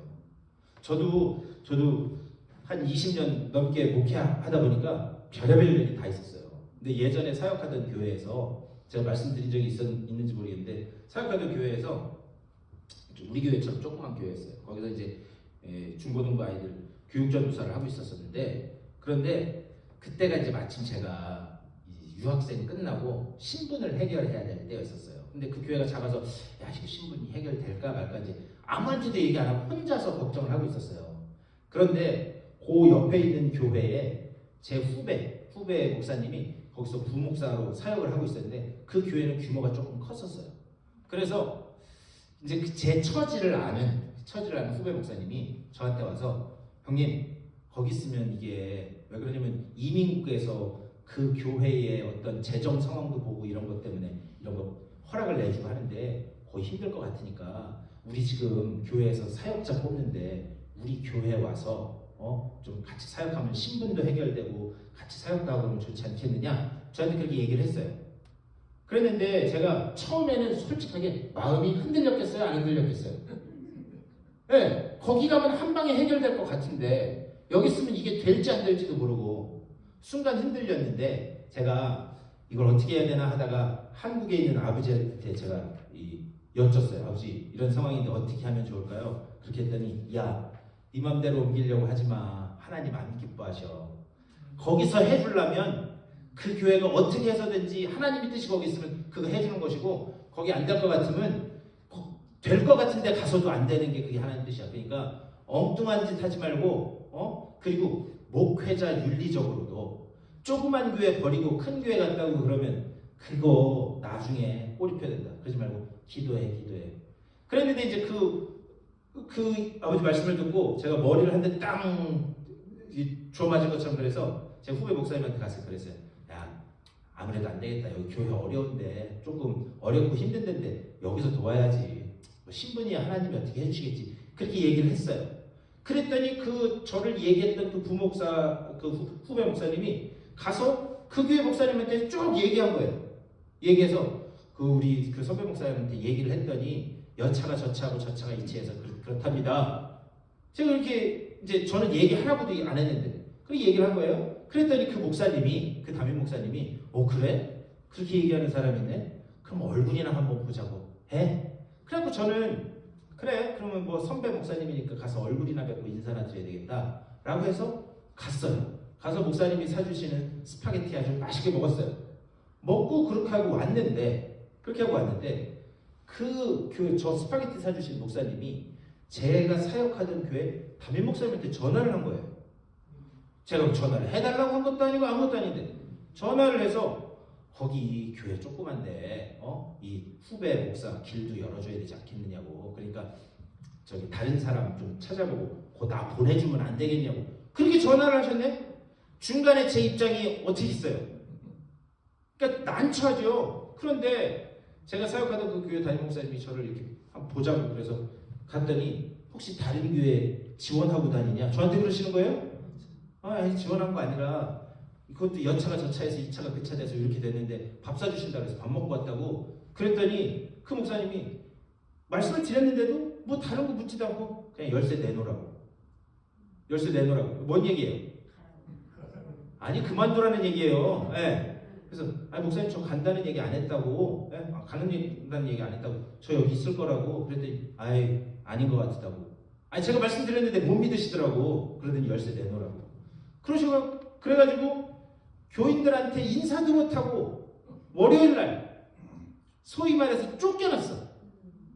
저도 한 20년 넘게 목회하다 보니까 별의별 일이 다 있었어요. 근데 예전에 사역하던 교회에서 제가 말씀드린 적이 있는지 모르겠는데 사역하던 교회에서 우리 교회처럼 조그만 교회였어요. 거기서 이제 중고등부 아이들 교육전도사를 하고 있었는데 그런데 그때가 이제 마침 제가 유학생 끝나고 신분을 해결해야 될 때였었어요. 근데 그 교회가 작아서 야, 이거 신분이 해결될까 말까 이제 아무한테도 얘기 안 하고 혼자서 걱정을 하고 있었어요. 그런데 그 옆에 있는 교회에 제 후배 목사님이 거기서 부목사로 사역을 하고 있었는데 그 교회는 규모가 조금 컸었어요. 그래서 이제 제 처지를 아는 후배 목사님이 저한테 와서 형님 거기 있으면 이게 왜 그러냐면 이민국에서 그 교회의 어떤 재정 상황도 보고 이런 것 때문에 이런 거 허락을 내주고 하는데 거의 힘들 것 같으니까 우리 지금 교회에서 사역자 뽑는데 우리 교회에 와서 좀 같이 사역하면 신분도 해결되고 같이 사역도 하고 그러면 좋지 않겠느냐 저한테 그렇게 얘기를 했어요. 그랬는데 제가 처음에는 솔직하게 마음이 흔들렸겠어요? 안 흔들렸겠어요? 네, 거기 가면 한 방에 해결될 것 같은데 여기 있으면 이게 될지 안 될지도 모르고 순간 흔들렸는데 제가 이걸 어떻게 해야 되나 하다가 한국에 있는 아버지한테 제가 여쭸어요. 아버지 이런 상황인데 어떻게 하면 좋을까요? 그렇게 했더니 야, 네 맘대로 옮기려고 하지마. 하나님 안 기뻐하셔. 거기서 해주려면 그 교회가 어떻게 해서든지 하나님의 뜻이 거기 있으면 그거 해주는 것이고 거기 안 될 것 같으면 될 것 같은데 가서도 안 되는 게 그게 하나님 뜻이야. 그러니까 엉뚱한 짓 하지 말고 그리고 목회자 윤리적으로도 조그만 교회 버리고 큰 교회 갔다고 그러면 그거 나중에 꼬리펴야 된다. 그러지 말고 기도해. 그랬는데 이제 그 아버지 말씀을 듣고 제가 머리를 한 대 땅 주워 맞은 것처럼 그래서 제 후배 목사님한테 가서 그랬어요. 야, 아무래도 안 되겠다. 여기 교회 어려운데 조금 어렵고 힘든 데인데 여기서 도와야지. 신분이 하나님이 어떻게 해주시겠지. 그렇게 얘기를 했어요. 그랬더니 그 저를 얘기했던 그 부목사 그 후배 목사님이 가서 그 교회 목사님한테 쭉 얘기한 거예요. 얘기해서 우리 그 선배 목사님한테 얘기를 했더니 여차가 저차하고 저차가 이치해서 그렇답니다. 제가 이렇게 이제 저는 얘기 하나도 안 했는데 그렇게 얘기를 한 거예요. 그랬더니 그 목사님이 그 담임 목사님이 그래? 그렇게 얘기하는 사람이 있네? 그럼 얼굴이나 한번 보자고 해? 그래갖고 저는 그래 그러면 뭐 선배 목사님이니까 가서 얼굴이나 뵙고 인사나 드려야 되겠다 라고 해서 갔어요. 가서 목사님이 사주시는 스파게티 아주 맛있게 먹었어요. 먹고 그렇게 하고 왔는데 저 스파게티 사주신 목사님이 제가 사역하던 교회 담임 목사님한테 전화를 한 거예요. 제가 전화를 해달라고 한 것도 아니고 아무것도 아닌데 전화를 해서 거기 교회 조그만데 이 후배 목사 길도 열어줘야 되지 않겠느냐고. 그러니까 저기 다른 사람 좀 찾아보고 나 보내주면 안 되겠냐고. 그렇게 전화를 하셨네. 중간에 제 입장이 어떻게 있어요? 그러니까 난처하죠. 그런데 제가 사역하던 그 교회 담임 목사님이 저를 이렇게 한번 보자고 그래서 갔더니 혹시 다른 교회 지원하고 다니냐? 저한테 그러시는 거예요? 아니 지원한 거 아니라 그것도 여차가 저 차에서 2차가 그 차 돼서 이렇게 됐는데 밥 사주신다고 해서 밥 먹고 왔다고. 그랬더니 그 목사님이 말씀을 드렸는데도 뭐 다른 거 묻지도 않고 그냥 열쇠 내놓으라고. 뭔 얘기예요? 아니 그만두라는 얘기예요. 네. 그래서 아니 목사님 저 간다는 얘기 안 했다고. 네? 간다는 얘기 안 했다고. 저 여기 있을 거라고. 그랬더니 아닌 것 같다고. 아니 제가 말씀드렸는데 못 믿으시더라고. 그러더니 열쇠 내놓으라고. 그래가지고 교인들한테 인사도 못하고 월요일 날 소위 말해서 쫓겨났어.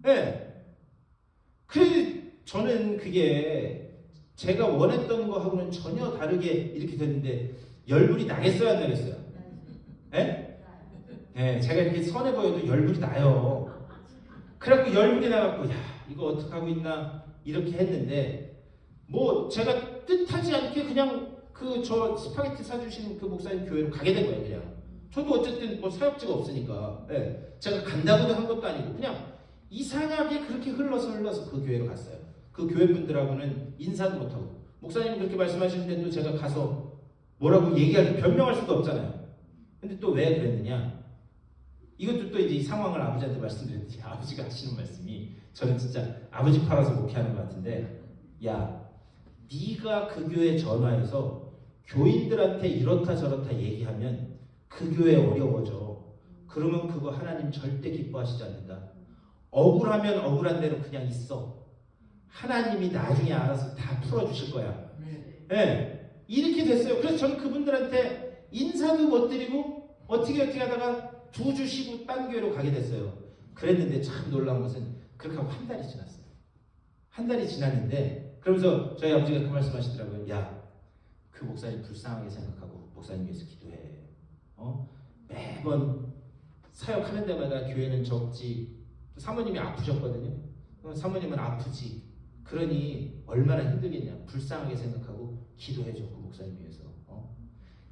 네. 그래서 저는 그게 제가 원했던 거하고는 전혀 다르게 이렇게 됐는데 열불이 나겠어요, 안 나겠어요? 네? 네, 제가 이렇게 선해 보여도 열불이 나요. 그래갖고 열불이 나갖고 야 이거 어떡하고 있나 이렇게 했는데 뭐 제가 뜻하지 않게 그냥 저 스파게티 사주신 그 목사님 교회로 가게 된 거예요. 그냥 저도 어쨌든 뭐 사역지가 없으니까 제가 간다고도 한 것도 아니고 그냥 이상하게 그렇게 흘러서 그 교회로 갔어요. 그 교회 분들하고는 인사도 못하고 목사님이 그렇게 말씀하시는데도 제가 가서 뭐라고 변명할 수도 없잖아요. 근데 또 왜 그랬느냐? 이것도 또 이제 이 상황을 아버지한테 말씀드렸더니 아버지가 하시는 말씀이 저는 진짜 아버지 팔아서 목회하는 것 같은데 야 네가 그 교회 전화해서 교인들한테 이렇다 저렇다 얘기하면 그 교회 어려워져. 그러면 그거 하나님 절대 기뻐하시지 않는다. 억울하면 억울한 대로 그냥 있어. 하나님이 나중에 알아서 다 풀어주실 거야. 네. 이렇게 됐어요. 그래서 저는 그분들한테 인사도 못 드리고 어떻게 하다가 2주 쉬고 딴 교회로 가게 됐어요. 그랬는데 참 놀라운 것은 그렇게 하고 한 달이 지났어요. 한 달이 지났는데 그러면서 저희 아버지가 그 말씀 하시더라고요. 야, 그 목사님 불쌍하게 생각하고 목사님 위해서 기도해. 매번 사역하는 데마다 교회는 적지. 사모님이 아프셨거든요. 사모님은 아프지. 그러니 얼마나 힘들겠냐. 불쌍하게 생각하고 기도해줘. 그 목사님 위해서.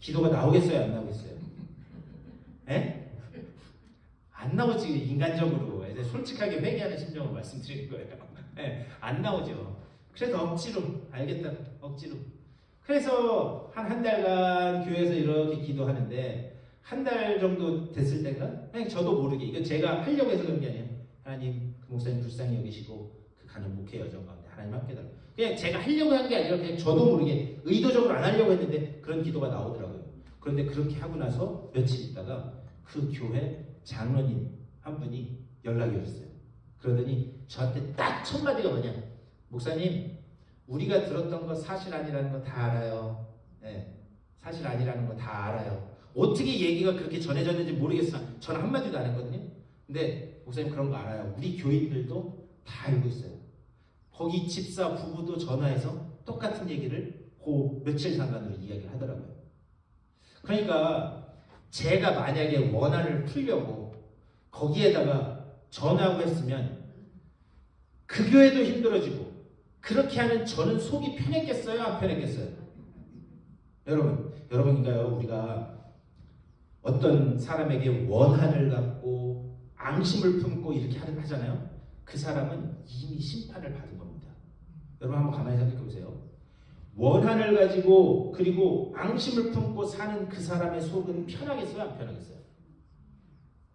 기도가 나오겠어요? 안 나오겠어요? 에? 안 나오지. 인간적으로. 솔직하게 회개하는 심정을 말씀드리는 거예요. 네, 안 나오죠. 그래서 억지로 알겠다. 억지로. 그래서 한 달간 교회에서 이렇게 기도하는데 한 달 정도 됐을 때가 그냥 저도 모르게 이거 제가 하려고 해서 그런 게 아니에요. 하나님 그 목사님 불쌍히 여기시고 그 가는 목회 여정 가운데 하나님 함께 달라. 그냥 제가 하려고 한 게 아니라 그냥 저도 모르게 의도적으로 안 하려고 했는데 그런 기도가 나오더라고요. 그런데 그렇게 하고 나서 며칠 있다가 그 교회 장로님 한 분이 연락이 왔어요. 그러더니 저한테 딱 첫 마디가 뭐냐? 목사님 우리가 들었던 거 사실 아니라는 거 다 알아요. 네, 사실 아니라는 거 다 알아요. 어떻게 얘기가 그렇게 전해졌는지 모르겠으나 저는 한마디도 안 했거든요. 근데 목사님 그런 거 알아요. 우리 교인들도 다 알고 있어요. 거기 집사 부부도 전화해서 똑같은 얘기를 그 며칠 상관으로 이야기를 하더라고요. 그러니까 제가 만약에 원한을 풀려고 거기에다가 전화하고 했으면 그 교회도 힘들어지고 그렇게 하는 저는 속이 편했겠어요? 안 편했겠어요? 여러분인가요? 우리가 어떤 사람에게 원한을 갖고 앙심을 품고 이렇게 하잖아요. 그 사람은 이미 심판을 받은 겁니다. 여러분 한번 가만히 생각해 보세요. 원한을 가지고 그리고 앙심을 품고 사는 그 사람의 속은 편하겠어요? 안 편하겠어요?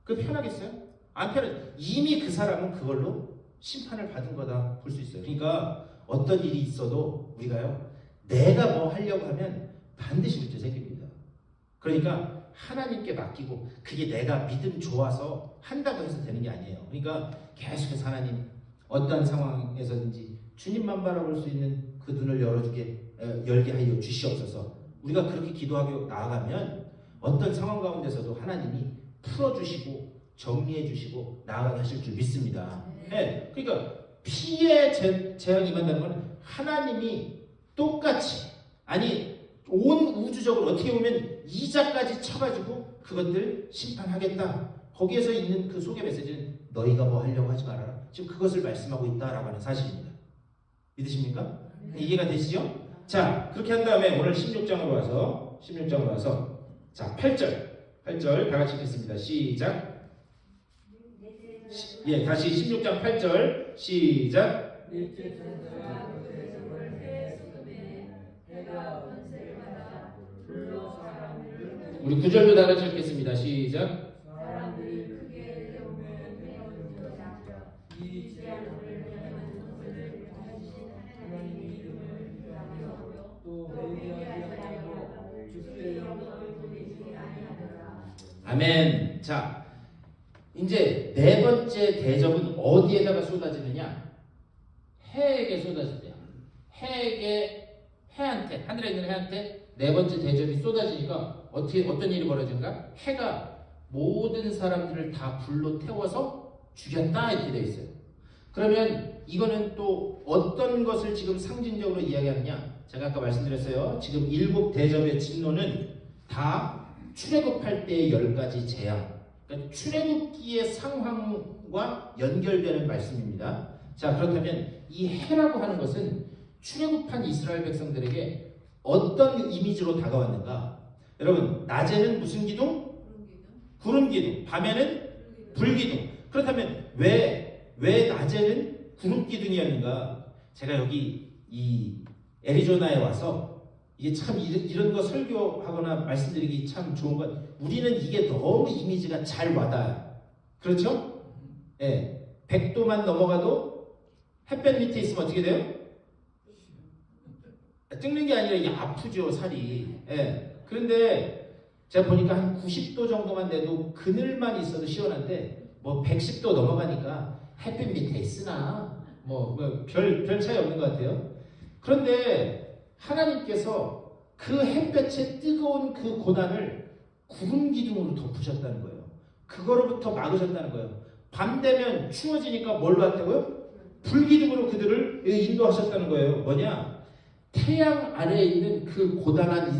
그 편하겠어요? 안 편하죠. 이미 그 사람은 그걸로 심판을 받은 거다 볼 수 있어요. 그러니까 어떤 일이 있어도 우리가요 내가 뭐 하려고 하면 반드시 문제 생깁니다. 그러니까 하나님께 맡기고 그게 내가 믿음 좋아서 한다고 해서 되는 게 아니에요. 그러니까 계속해서 하나님 어떠한 상황에서든지 주님만 바라볼 수 있는 그 눈을 열어주게 열게 하여 주시옵소서. 우리가 그렇게 기도하고 나아가면 어떤 상황 가운데서도 하나님이 풀어주시고 정리해주시고 나아가게 하실 줄 믿습니다. 네, 그러니까 피해 재앙이 임한다는 건 하나님이 똑같이 아니 온 우주적으로 어떻게 보면 이자까지 쳐가지고 그것들 심판하겠다. 거기에서 있는 그 소개 메시지는 너희가 뭐 하려고 하지 말아라. 지금 그것을 말씀하고 있다라고 하는 사실입니다. 믿으십니까? 이해가 되시죠? 자, 그렇게 한 다음에 오늘 16장으로 와서 자, 8절 다 같이 읽겠습니다. 시작. 예, 다시 16장 8절 시작. 넷째 천사가 그대를 해 쏟음에 해가 번세를 받아 불로 사람들을 우리 9절도 다 같이 읽겠습니다. 시작. 사람들이 크게 태우며 태워주자 이 재앙을 향한 것을 하신 하나님의 이름을 기도하며 또 회개하지 않고 주께 영광을 돌리지 아니하더라. 아멘. 자, 이제 네 번째 대접은 어디에다가 쏟아지느냐? 해에게 쏟아진대요. 해한테, 하늘에 있는 해한테 네 번째 대접이 쏟아지니까 어떤 일이 벌어진가? 해가 모든 사람들을 다 불로 태워서 죽였다 이렇게 되어 있어요. 그러면 이거는 또 어떤 것을 지금 상징적으로 이야기하느냐? 제가 아까 말씀드렸어요. 지금 7 대접의 진노는 다 출애굽할 때의 10가지 재앙, 그러니까 출애굽기의 상황과 연결되는 말씀입니다. 자, 그렇다면 이 해라고 하는 것은 출애굽한 이스라엘 백성들에게 어떤 이미지로 다가왔는가? 여러분, 낮에는 무슨 기둥? 구름 기둥. 밤에는 불 기둥. 그렇다면 왜 낮에는 구름 기둥이었는가? 제가 여기 이 애리조나에 와서 이게 참 이런 거 설교하거나 말씀드리기 참 좋은 건 우리는 이게 너무 이미지가 잘 와닿아요. 그렇죠? 예. 100도만 넘어가도 햇볕 밑에 있으면 어떻게 돼요? 뜨는 게 아니라 이게 아프죠, 살이. 예. 그런데 제가 보니까 한 90도 정도만 돼도 그늘만 있어도 시원한데 뭐 110도 넘어가니까 햇빛 밑에 있으나 별 차이 없는 것 같아요. 그런데 하나님께서 그 햇볕의 뜨거운 그 고난을 구름 기둥으로 덮으셨다는 거예요. 그거로부터 막으셨다는 거예요. 밤 되면 추워지니까 뭘로 했다고요? 불 기둥으로 그들을 인도하셨다는 거예요. 뭐냐? 태양 아래에 있는 그 고단한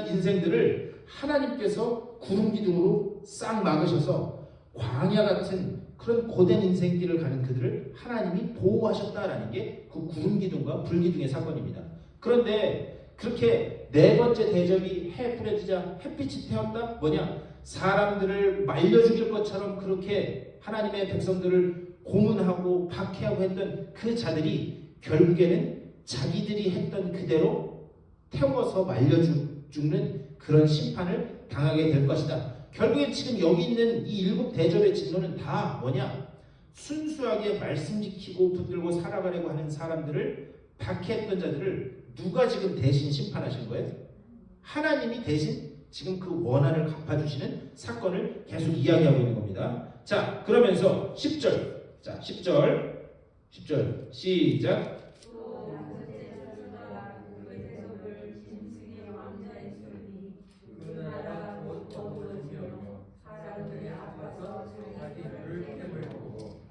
인생들을 하나님께서 구름 기둥으로 싹 막으셔서 광야 같은 그런 고된 인생길을 가는 그들을 하나님이 보호하셨다라는 게 그 구름 기둥과 불 기둥의 사건입니다. 그런데 그렇게 네 번째 대접이 해 뿌려지자 햇빛이 태웠다? 뭐냐? 사람들을 말려 죽일 것처럼 그렇게 하나님의 백성들을 고문하고 박해하고 했던 그 자들이 결국에는 자기들이 했던 그대로 태워서 말려 죽는 그런 심판을 당하게 될 것이다. 결국엔 지금 여기 있는 이 7 대접의 진노는 다 뭐냐? 순수하게 말씀 지키고 붙들고 살아가려고 하는 사람들을 박해했던 자들을 누가 지금 대신 심판하신 거예요? 하나님이 대신 지금 그 원한을 갚아주시는 사건을 계속 이야기하고 있는 겁니다. 자, 그러면서 10절. 자, 10절 시작.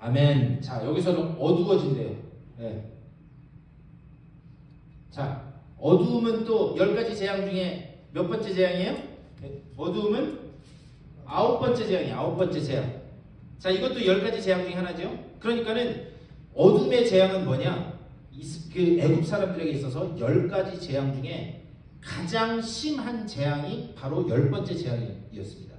아멘. 자, 여기서는 어두워진대요. 네. 자, 어두움은 또 10가지 재앙 중에 몇 번째 재앙이에요? 네. 어두움은 9번째 재앙이에요. 9번째 재앙. 자, 이것도 10가지 재앙 중에 하나죠. 그러니까는 어둠의 재앙은 뭐냐? 그 애굽 사람들에게 있어서 10가지 재앙 중에 가장 심한 재앙이 바로 10번째 재앙이었습니다.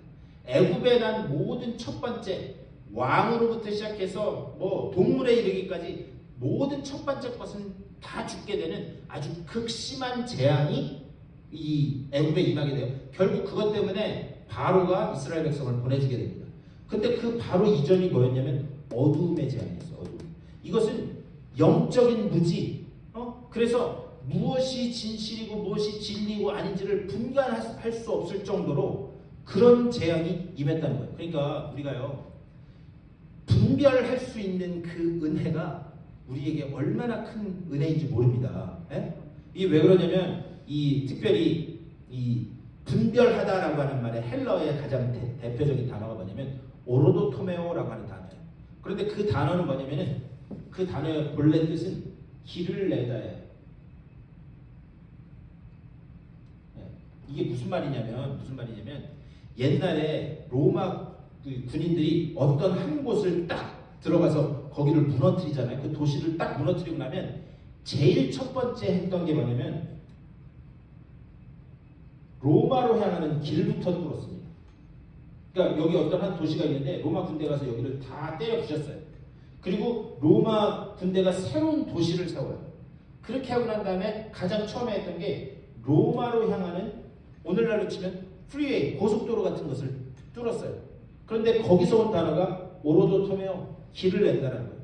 애굽에 난 모든 첫 번째 왕으로부터 시작해서 동물에 이르기까지 모든 첫 번째 것은 다 죽게 되는 아주 극심한 재앙이 이 애굽에 임하게 돼요. 결국 그것 때문에 바로가 이스라엘 백성을 보내주게 됩니다. 근데 그 바로 이전이 뭐였냐면 어두움의 재앙이었어요. 어두움. 이것은 영적인 무지. 그래서 무엇이 진실이고 무엇이 진리고 아닌지를 분간할 수 없을 정도로 그런 재앙이 임했다는 거예요. 그러니까 우리가요 분별할 수 있는 그 은혜가 우리에게 얼마나 큰 은혜인지 모릅니다. 예? 이게 왜 그러냐면 이 특별히 이 분별하다라고 하는 말의 헬러의 가장 대표적인 단어가 뭐냐면 오로도토메오라고 하는 단어예요. 그런데 그 단어는 뭐냐면은 그 단어의 본래 뜻은 길을 내다예요. 예. 이게 무슨 말이냐면 옛날에 로마 그 군인들이 어떤 한 곳을 딱 들어가서 거기를 무너뜨리잖아요. 그 도시를 딱 무너뜨리고 나면 제일 첫 번째 했던 게 뭐냐면 로마로 향하는 길부터 뚫었습니다. 그러니까 여기 어떤 한 도시가 있는데 로마 군대가 가서 여기를 다 때려 부셨어요. 그리고 로마 군대가 새로운 도시를 세워요. 그렇게 하고 난 다음에 가장 처음에 했던 게 로마로 향하는 오늘날로 치면 프리웨이, 고속도로 같은 것을 뚫었어요. 그런데 거기서 온 단어가 오로도토메오, 길을 낸다는 거예요.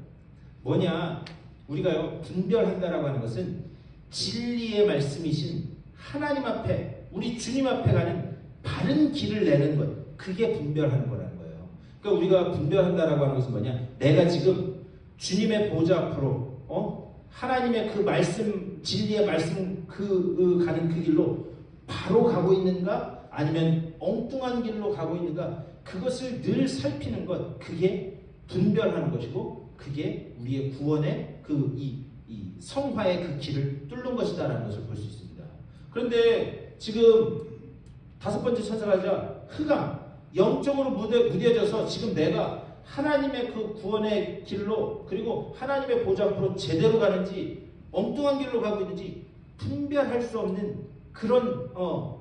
뭐냐? 우리가요 분별한다라고 하는 것은 진리의 말씀이신 하나님 앞에 우리 주님 앞에 가는 바른 길을 내는 것, 그게 분별하는 거라는 거예요. 그러니까 우리가 분별한다라고 하는 것은 뭐냐? 내가 지금 주님의 보좌 앞으로 하나님의 그 말씀, 진리의 말씀 가는 그 길로 바로 가고 있는가? 아니면 엉뚱한 길로 가고 있는가? 그것을 늘 살피는 것, 그게 분별하는 것이고, 그게 우리의 구원의 이 성화의 그 길을 뚫는 것이다라는 것을 볼 수 있습니다. 그런데 지금 다섯 번째 천사가 흑암, 영적으로 무뎌져서 지금 내가 하나님의 그 구원의 길로 그리고 하나님의 보좌 앞으로 제대로 가는지 엉뚱한 길로 가고 있는지 분별할 수 없는 그런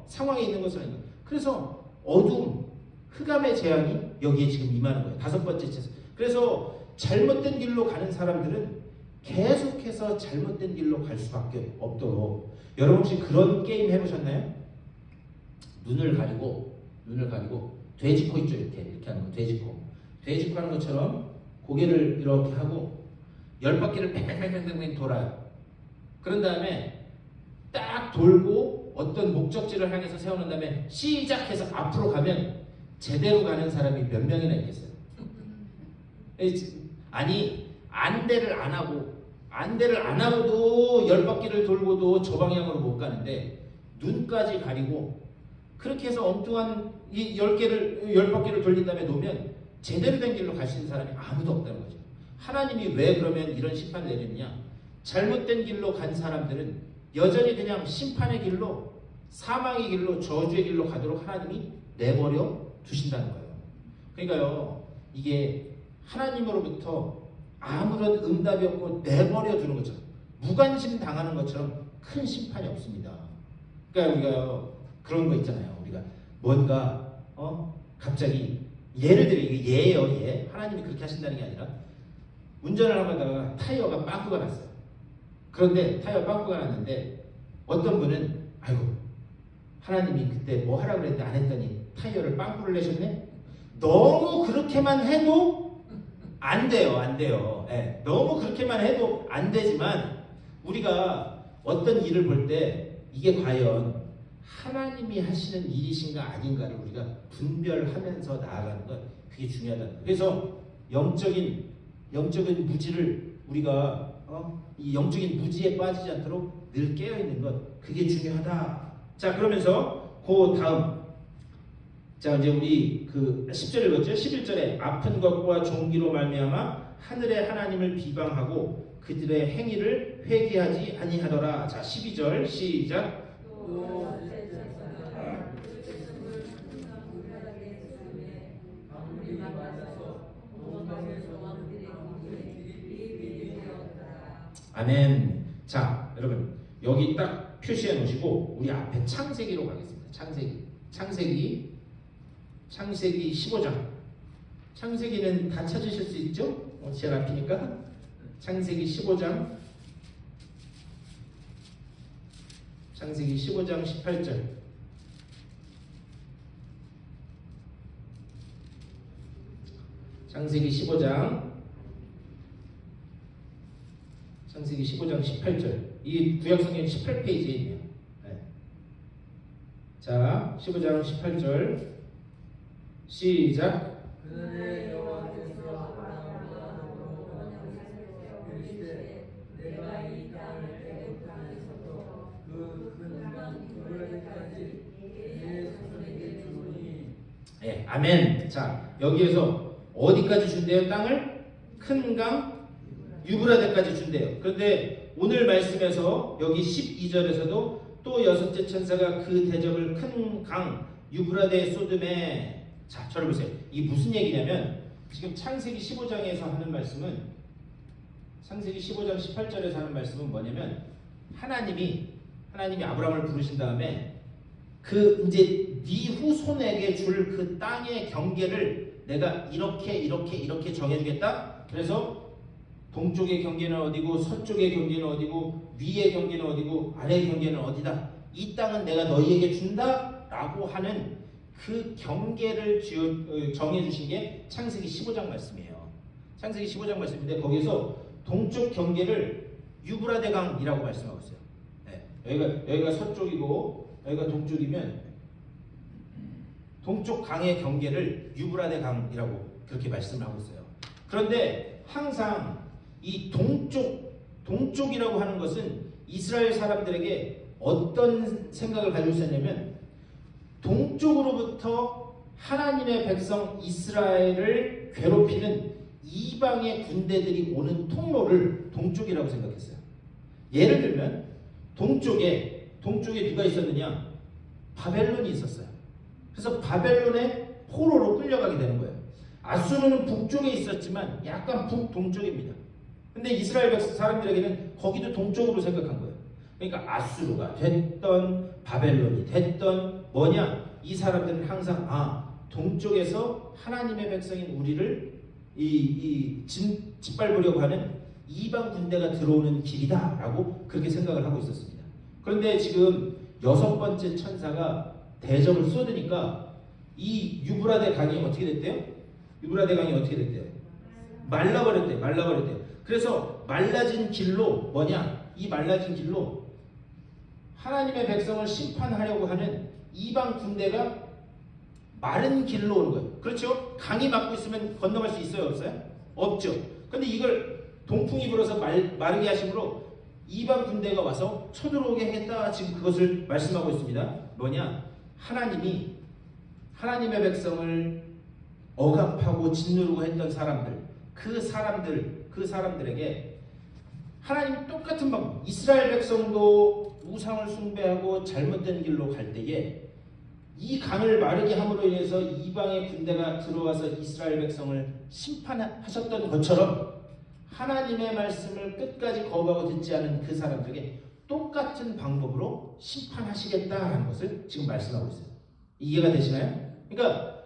상황에 있는 것은 아닌가. 그래서 어두움, 흑암의 재앙이 여기에 지금 임하는 거예요. 다섯 번째 천사. 그래서 잘못된 길로 가는 사람들은 계속해서 잘못된 길로 갈 수밖에 없도록. 여러분 혹시 그런 게임 해보셨나요? 눈을 가리고 돼지코 있죠, 이렇게 하는 거. 돼지코 하는 것처럼 고개를 이렇게 하고 10바퀴를 뺑뺑뺑뺑뺑 돌아요. 그런 다음에 딱 돌고 어떤 목적지를 향해서 세우는 다음에 시작해서 앞으로 가면 제대로 가는 사람이 몇 명이나 있겠어요? 아니 안대를 안 하고도 10바퀴를 돌고도 저 방향으로 못 가는데 눈까지 가리고 그렇게 해서 엉뚱한 이 10바퀴를 돌린 다음에 놓으면 제대로 된 길로 갈 수 있는 사람이 아무도 없다는 거죠. 하나님이 왜 그러면 이런 심판을 내리느냐? 잘못된 길로 간 사람들은 여전히 그냥 심판의 길로, 사망의 길로, 저주의 길로 가도록 하나님이 내버려 두신다는 거예요. 그러니까요, 이게 하나님으로부터 아무런 응답이 없고 내버려 두는 것처럼, 무관심 당하는 것처럼 큰 심판이 없습니다. 그러니까 우리가 그런 거 있잖아요. 우리가 뭔가 갑자기 예를 들어 이게 예예요, 예. 하나님이 그렇게 하신다는 게 아니라 운전을 하다가 타이어가 빵꾸가 났어요. 그런데 타이어 빵꾸가 났는데 어떤 분은 아이고 하나님이 그때 뭐 하라고 그랬는데 안 했더니 타이어를 빵꾸를 내셨네. 너무 그렇게만 해도 안 돼요. 예. 너무 그렇게만 해도 안 되지만 우리가 어떤 일을 볼 때 이게 과연 하나님이 하시는 일이신가 아닌가를 우리가 분별하면서 나아가는 것, 그게 중요하다는 거예요. 그래서 영적인 무지를 우리가 이 영적인 무지에 빠지지 않도록 늘 깨어 있는 것, 그게 중요하다. 자, 그러면서 그 다음, 자 이제 우리 그 10절 읽었죠? 11절에 아픈 것과 종기로 말미암아 하늘의 하나님을 비방하고 그들의 행위를 회개하지 아니하더라. 자, 12절 시작. 아멘. 자, 여러분 여기 딱 표시해 놓으시고 우리 앞에 창세기로 가겠습니다. 창세기 15장. 창세기는 다 찾으실 수 있죠? 제일 앞이니까. 창세기 15장 18절. 창세기 15장 18절. 이 구약성경 18페이지에 있네요. 네. 자, 15장 18절 시작. 그날에 여호와께서 아브라함과 이르시되 아멘. 자, 여기에서 어디까지 준대요? 땅을? 큰 강 유브라데까지 준대요. 그런데 오늘 말씀에서 여기 12절에서도 또 여섯째 천사가 그 대접을 큰 강 유브라데에 쏟음에. 자, 저를 보세요. 이게 무슨 얘기냐면 지금 창세기 15장에서 하는 말씀은, 창세기 15장 18절에서 하는 말씀은 뭐냐면 하나님이 아브라함을 부르신 다음에 그 이제 네 후손에게 줄 그 땅의 경계를 내가 이렇게 정해주겠다. 그래서 동쪽의 경계는 어디고 서쪽의 경계는 어디고 위의 경계는 어디고 아래의 경계는 어디다. 이 땅은 내가 너희에게 준다라고 하는 그 경계를 정해주신 게 창세기 15장 말씀이에요. 창세기 15장 말씀인데 거기서 동쪽 경계를 유브라데 강이라고 말씀하고 있어요. 네. 여기가 서쪽이고 여기가 동쪽이면 동쪽 강의 경계를 유브라데 강이라고 그렇게 말씀하고 있어요. 그런데 항상 이 동쪽이라고 하는 것은 이스라엘 사람들에게 어떤 생각을 가지고 있었냐면 동쪽으로부터 하나님의 백성 이스라엘을 괴롭히는 이방의 군대들이 오는 통로를 동쪽이라고 생각했어요. 예를 들면 동쪽에 누가 있었느냐? 바벨론이 있었어요. 그래서 바벨론의 포로로 끌려가게 되는 거예요. 아수르는 북쪽에 있었지만 약간 북동쪽입니다. 근데 이스라엘 사람들에게는 거기도 동쪽으로 생각한 거예요. 그러니까 아수르가 됐던 바벨론이 됐던 뭐냐? 이 사람들은 항상 동쪽에서 하나님의 백성인 우리를 짓밟으려고 하는 이방 군대가 들어오는 길이다라고 그렇게 생각을 하고 있었습니다. 그런데 지금 여섯 번째 천사가 대접을 쏟으니까 이 유브라데 강이 어떻게 됐대요? 유브라데 강이 어떻게 됐대요? 말라버렸대요. 그래서 말라진 길로 뭐냐? 이 말라진 길로 하나님의 백성을 심판하려고 하는 이방 군대가 마른 길로 오는 거예요. 그렇죠? 강이 막고 있으면 건너갈 수 있어요? 없어요? 없죠. 근데 이걸 동풍이 불어서 마르게 하심으로 이방 군대가 와서 쳐들어오게 하겠다. 지금 그것을 말씀하고 있습니다. 뭐냐? 하나님이 하나님의 백성을 억압하고 짓누르고 했던 사람들, 그 사람들에게 하나님이 똑같은 방법, 이스라엘 백성도 우상을 숭배하고 잘못된 길로 갈 때에 이 강을 마르게 함으로 인해서 이방의 군대가 들어와서 이스라엘 백성을 심판하셨던 것처럼 하나님의 말씀을 끝까지 거부하고 듣지 않은 그 사람들에게 똑같은 방법으로 심판하시겠다라는 것을 지금 말씀하고 있어요. 이해가 되시나요? 그러니까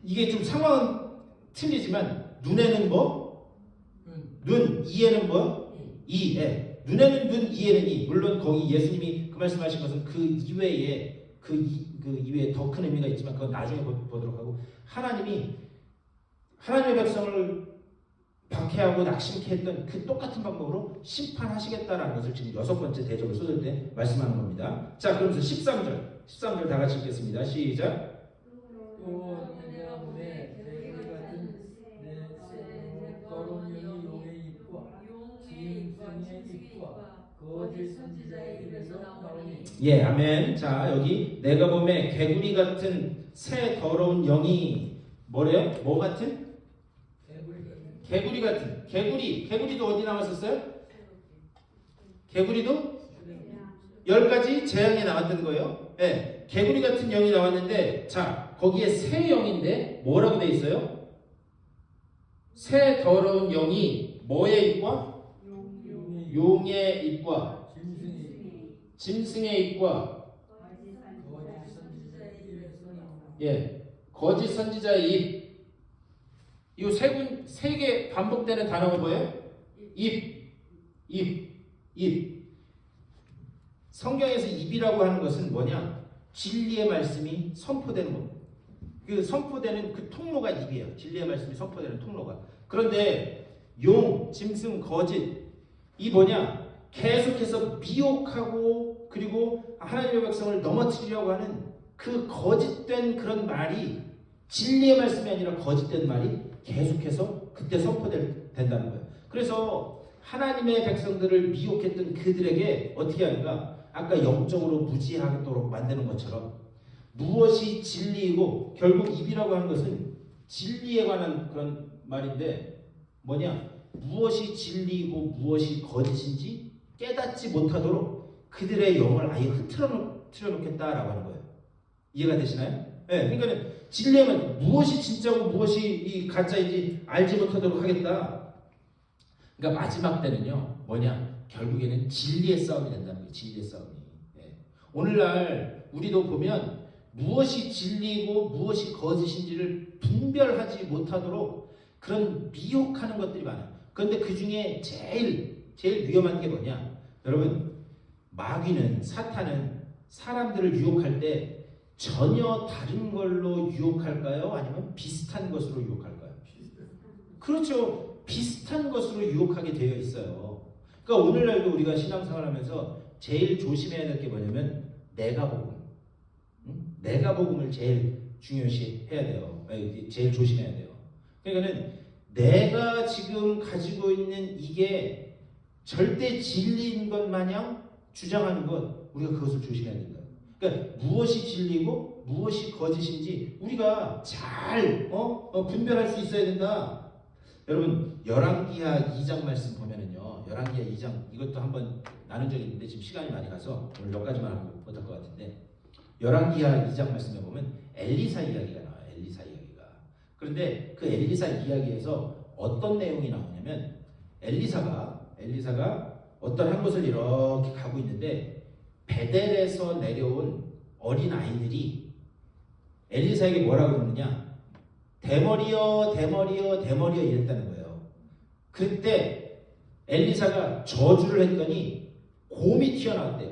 이게 좀 상황은 틀리지만 눈에는 뭐? 눈, 이에는 뭐? 이. 눈에는 눈, 이에는 이. 물론 거기 예수님이 그 말씀하신 것은 그 이외에 그 이외에 더 큰 의미가 있지만 그건 나중에 보도록 하고, 하나님의 백성을 박해하고 낙심케 했던 그 똑같은 방법으로 심판하시겠다라는 것을 지금 여섯 번째 대접을 쏟을 때 말씀하는 겁니다. 자, 그러면서 13절 다 같이 읽겠습니다. 시작. 또 내가 보내 대개 같은 내 더러운 영이 용의 입과 짐승의 입과 거짓 선지자의 입에서 나오니. 예, 아멘. 자, 여기 내가 보매 개구리 같은 새 더러운 영이 뭐래요? 뭐 같은? 개구리 같은. 개구리도 어디 나왔었어요? 개구리도 10가지 재앙에 나왔던 거예요. 네, 개구리 같은 영이 나왔는데, 자, 거기에 새 영인데 뭐라고 돼 있어요? 새 더러운 영이 뭐의 입과? 용의 입과 짐승의 입과 거짓 선지자의 입. 이 세 개 반복되는 단어가 뭐예요? 입. 성경에서 입이라고 하는 것은 뭐냐? 진리의 말씀이 선포되는 겁니다. 그 선포되는 그 통로가 입이에요. 진리의 말씀이 선포되는 통로가. 그런데 용, 짐승, 거짓, 이 뭐냐? 계속해서 미혹하고 그리고 하나님의 백성을 넘어뜨리려고 하는 그 거짓된 그런 말이 진리의 말씀이 아니라 거짓된 말이 계속해서 그때 선포된다는 거예요. 그래서 하나님의 백성들을 미혹했던 그들에게 어떻게 하는가? 아까 영적으로 무지하도록 만드는 것처럼 무엇이 진리이고 결국 입이라고 하는 것은 진리에 관한 그런 말인데 뭐냐? 무엇이 진리이고 무엇이 거짓인지 깨닫지 못하도록 그들의 영을 아예 흐트러 놓겠다라고 하는 거예요. 이해가 되시나요? 네, 그러니까 진리에만 무엇이 진짜고 무엇이 이 가짜인지 알지 못하도록 하겠다. 그러니까 마지막 때는요, 뭐냐? 결국에는 진리의 싸움이 된다는 거예요. 진리의 싸움이. 네. 오늘날 우리도 보면 무엇이 진리이고 무엇이 거짓인지를 분별하지 못하도록 그런 미혹하는 것들이 많아요. 그런데 그 중에 제일 위험한 게 뭐냐? 여러분, 마귀는, 사탄은 사람들을 유혹할 때 전혀 다른 걸로 유혹할까요? 아니면 비슷한 것으로 유혹할까요? 그렇죠. 비슷한 것으로 유혹하게 되어 있어요. 그러니까 오늘날도 우리가 신앙생활하면서 제일 조심해야 될 게 뭐냐면 내가 복음. 내가 복음을 제일 중요시 해야 돼요. 제일 조심해야 돼요. 그러니까는 내가 지금 가지고 있는 이게 절대 진리인 것 마냥 주장하는 것, 우리가 그것을 조심해야 된다. 그러니까 무엇이 진리고 무엇이 거짓인지 우리가 잘 분별할 수 있어야 된다. 여러분, 열왕기하 2장 말씀 보면은요, 열왕기하 2장 이것도 한번 나눈 적이 있는데 지금 시간이 많이 가서 오늘 몇 가지만 하고 못할 것 같은데, 열왕기하 2장 말씀에 보면 엘리사 이야기가 나와요. 엘리사 이야기가. 그런데 그 엘리사 이야기에서 어떤 내용이 나오냐면 엘리사가 어떤 한 곳을 이렇게 가고 있는데 베델에서 내려온 어린 아이들이 엘리사에게 뭐라고 그러느냐? 대머리여 대머리여 대머리여 이랬다는 거예요. 그때 엘리사가 저주를 했더니 곰이 튀어나왔대요.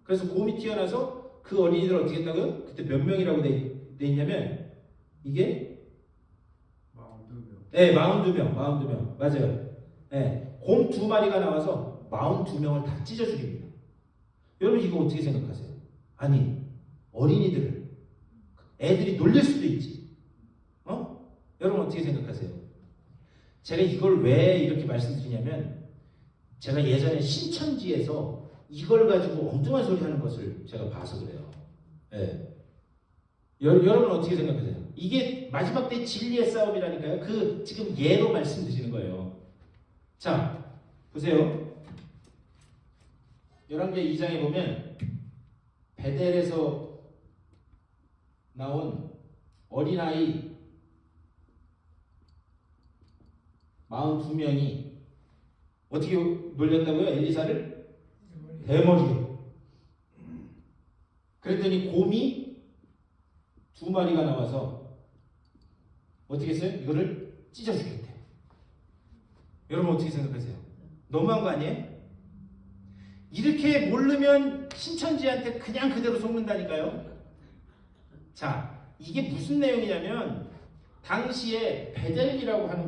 그래서 곰이 튀어나와서 그 어린이들 어떻게 했다고요? 그때 몇 명이라고 돼 있냐면 이게 42명. 네, 42명. 맞아요. 네, 곰 2마리가 나와서 42명을 다 찢어 죽입니다. 여러분 이거 어떻게 생각하세요? 아니, 어린이들을 애들이 놀릴 수도 있지. 여러분 어떻게 생각하세요? 제가 이걸 왜 이렇게 말씀드리냐면 제가 예전에 신천지에서 이걸 가지고 엉뚱한 소리 하는 것을 제가 봐서 그래요. 네. 여러분 어떻게 생각하세요? 이게 마지막 때 진리의 싸움이라니까요. 그 지금 예로 말씀드리는 거예요. 자, 보세요. 열왕기하 2장에 보면 베델에서 나온 어린아이 42명이 어떻게 놀렸다고요? 엘리사를? 대머리로. 그랬더니 곰이 2마리가 나와서 어떻게 했어요? 이거를 찢어 죽였대요. 여러분 어떻게 생각하세요? 너무한 거 아니에요? 이렇게 모르면 신천지한테 그냥 그대로 속는다니까요. 자, 이게 무슨 내용이냐면 당시에 베델이라고 하는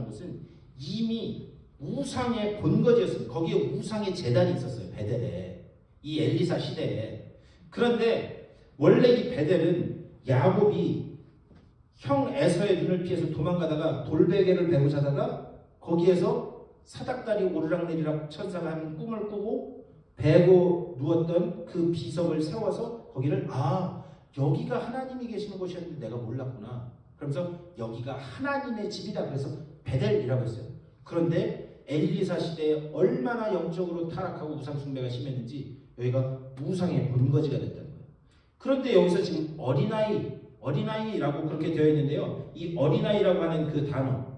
것은 이미 우상의 본거지였습니다. 거기에 우상의 제단이 있었어요. 베델에. 이 엘리사 시대에. 그런데 원래 이 베델은 야곱이 형 에서의 눈을 피해서 도망가다가 돌베개를 베고 자다가 거기에서 사닥다리 오르락내리락 천사가 하는 꿈을 꾸고 베고 누웠던 그 비석을 세워서 거기를 여기가 하나님이 계시는 곳이었는데 내가 몰랐구나. 그러면서 여기가 하나님의 집이다. 그래서 베델이라고 했어요. 그런데 엘리사 시대에 얼마나 영적으로 타락하고 우상 숭배가 심했는지 여기가 우상의 본거지가 됐다는 거예요. 그런데 여기서 지금 어린아이라고 그렇게 되어 있는데요. 이 어린아이라고 하는 그 단어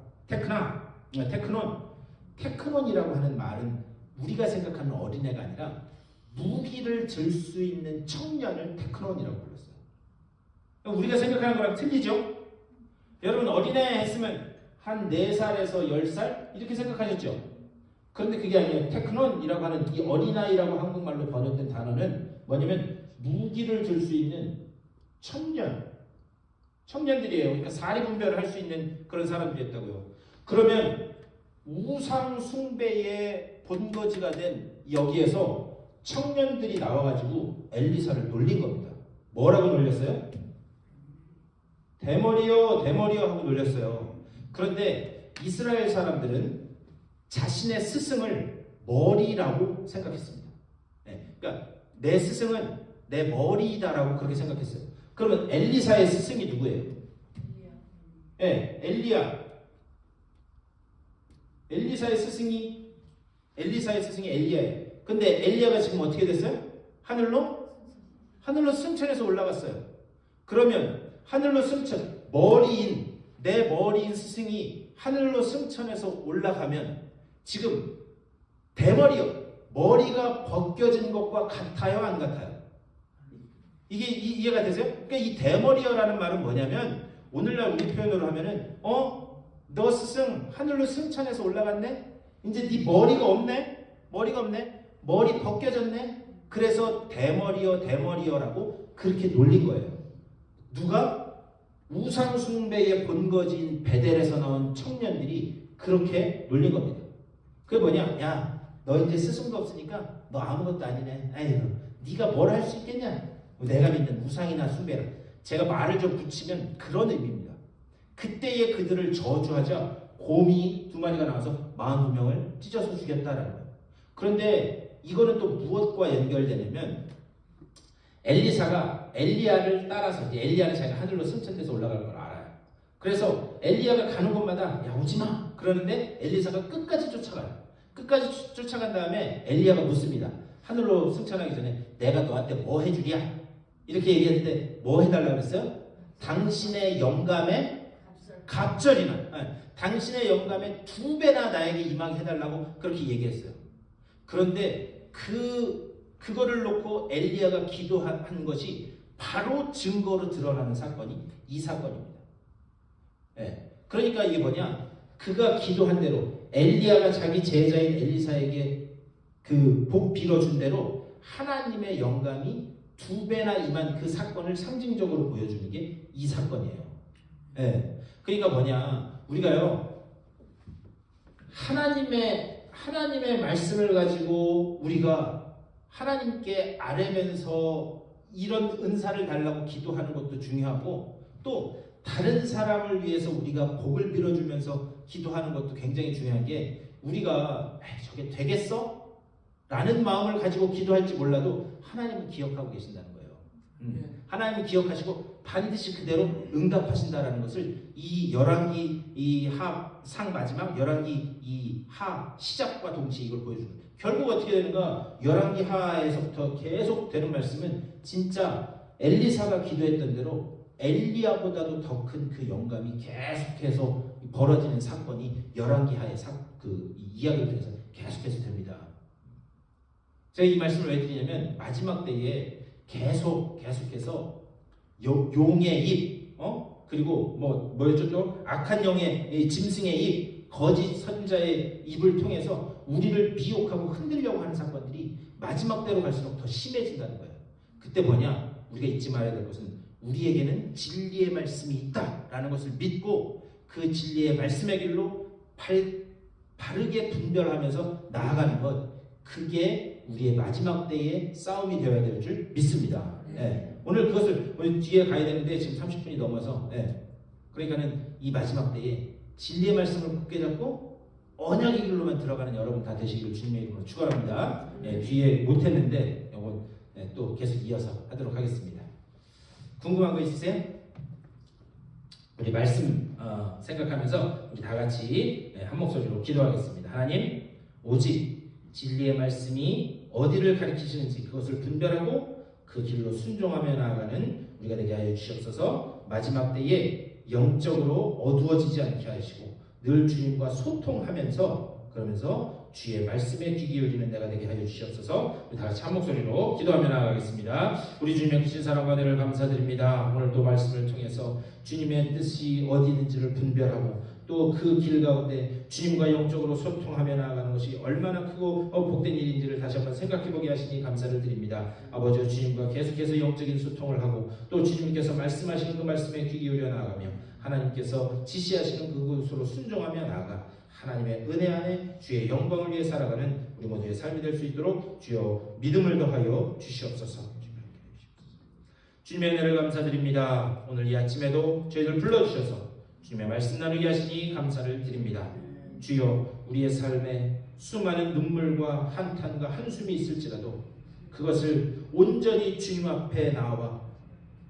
테크논이라고 하는 말은 우리가 생각하는 어린애가 아니라 무기를 들 수 있는 청년을 테크논이라고 불렀어요. 우리가 생각하는 거랑 틀리죠? 여러분 어린애 했으면 한 4살에서 10살 이렇게 생각하셨죠? 그런데 그게 아니에요. 테크논이라고 하는 이 어린아이라고 한국말로 번역된 단어는 뭐냐면 무기를 들 수 있는 청년들이에요. 그러니까 사리분별을 할 수 있는 그런 사람들이었다고요. 그러면 우상 숭배의 본거지가 된 여기에서 청년들이 나와가지고 엘리사를 놀린 겁니다. 뭐라고 놀렸어요? 대머리요 하고 놀렸어요. 그런데 이스라엘 사람들은 자신의 스승을 머리라고 생각했습니다. 그러니까 내 스승은 내 머리이다라고 그렇게 생각했어요. 그러면 엘리사의 스승이 누구예요? 예, 엘리야. 엘리사의 스승이 엘리야예요. 근데 엘리야가 지금 어떻게 됐어요? 하늘로 승천해서 올라갔어요. 그러면 하늘로 승천, 내 머리인 스승이 하늘로 승천해서 올라가면 지금 대머리요. 머리가 벗겨진 것과 같아요, 안 같아요? 이게 이해가 되세요? 그러니까 이 대머리여라는 말은 뭐냐면 오늘날 우리 표현으로 하면은 너 스승 하늘로 승천해서 올라갔네? 이제 네 머리가 없네? 머리 벗겨졌네? 그래서 대머리여라고 그렇게 놀린 거예요. 누가? 우상숭배의 본거지인 베델에서 나온 청년들이 그렇게 놀린 겁니다. 그게 뭐냐? 야, 너 이제 스승도 없으니까 너 아무것도 아니네. 아이고, 네가 뭘 할 수 있겠냐? 내가 믿는 우상이나 숭배라. 제가 말을 좀 붙이면 그런 의미입니다. 그때의 그들을 저주하자 곰이 2마리가 나와서 42명을 찢어서 죽였다라는 거예요. 그런데 이거는 또 무엇과 연결되냐면 엘리사가 엘리야를 따라서 이제 엘리야는 자기가 하늘로 승천돼서 올라갈 걸 알아요. 그래서 엘리야가 가는 곳마다 야 오지마 그러는데 엘리사가 끝까지 쫓아가요. 끝까지 쫓아간 다음에 엘리야가 묻습니다. 하늘로 승천하기 전에 내가 너한테 뭐 해주랴? 이렇게 얘기했는데 뭐 해달라고 그랬어요? 당신의 영감에 갑절이나 당신의 영감에 2배나 나에게 임하게 해달라고 그렇게 얘기했어요. 그런데 그거를 놓고 엘리야가 기도한 것이 바로 증거로 드러나는 사건이 이 사건입니다. 그러니까 이게 뭐냐? 그가 기도한 대로 엘리야가 자기 제자인 엘리사에게 그 복 빌어준 대로 하나님의 영감이 2배나 임한 그 사건을 상징적으로 보여주는 게 이 사건이에요. 그러니까 뭐냐? 우리가요 하나님의 말씀을 가지고 우리가 하나님께 아뢰면서 이런 은사를 달라고 기도하는 것도 중요하고 또 다른 사람을 위해서 우리가 복을 빌어주면서 기도하는 것도 굉장히 중요한 게 우리가 저게 되겠어? 라는 마음을 가지고 기도할지 몰라도 하나님은 기억하고 계신다는 거예요. 하나님은 기억하시고 반드시 그대로 응답하신다라는 것을 이 열왕기 이 상 마지막 열왕기 이 하 시작과 동시에 이걸 보여주는 거예요. 결국 어떻게 되는가? 열왕기 하에서부터 계속 되는 말씀은 진짜 엘리사가 기도했던 대로 엘리야보다도 더 큰 그 영감이 계속해서 벌어지는 사건이 열왕기 하의 그 이야기를 통해서 계속해서 됩니다. 제가 이 말씀을 왜 드리냐면 마지막 때에 계속해서 용의 입, 그리고 뭐였죠? 또 악한 영의 짐승의 입, 거짓 선자의 입을 통해서 우리를 미혹하고 흔들려고 하는 사건들이 마지막 때로 갈수록 더 심해진다는 거예요. 그때 뭐냐? 우리가 잊지 말아야 될 것은 우리에게는 진리의 말씀이 있다라는 것을 믿고 그 진리의 말씀의 길로 바르게 분별하면서 나아가는 것, 그게 우리의 마지막 때의 싸움이 되어야 될 줄 믿습니다. 오늘 그것을 오늘 뒤에 가야 되는데 지금 30분이 넘어서 그러니까는 이 마지막 때에 진리의 말씀을 굳게 잡고 언약의 길로만 들어가는 여러분 다 되시기를 주님의 이름으로 축원합니다. 뒤에 못했는데 이건 또 계속 이어서 하도록 하겠습니다. 궁금한 거 있으세요? 우리 말씀 생각하면서 우리 다 같이 한 목소리로 기도하겠습니다. 하나님, 오직 진리의 말씀이 어디를 가리키시는지 그것을 분별하고 그 길로 순종하며 나아가는 우리가 되게 하여 주시옵소서. 마지막 때에 영적으로 어두워지지 않게 하시고 늘 주님과 소통하면서 그러면서 주의 말씀에 귀 기울이는 내가 되게 하여 주시옵소서. 우리 다 같이 한 목소리로 기도하며 나아가겠습니다. 우리 주님의 크신 사랑과 은혜를 감사드립니다. 오늘도 말씀을 통해서 주님의 뜻이 어디 있는지를 분별하고 또 그 길 가운데 주님과 영적으로 소통하며 나아가는 것이 얼마나 크고 복된 일인지를 다시 한번 생각해보게 하시니 감사를 드립니다. 아버지, 주님과 계속해서 영적인 소통을 하고 또 주님께서 말씀하시는 그 말씀에 귀 기울여 나아가며 하나님께서 지시하시는 그곳으로 순종하며 나아가 하나님의 은혜 안에 주의 영광을 위해 살아가는 우리 모두의 삶이 될 수 있도록 주여 믿음을 더하여 주시옵소서. 주님의 은혜를 감사드립니다. 오늘 이 아침에도 저희들 불러주셔서 주님의 말씀 나누게 하시니 감사를 드립니다. 주여, 우리의 삶에 수많은 눈물과 한탄과 한숨이 있을지라도 그것을 온전히 주님 앞에 나와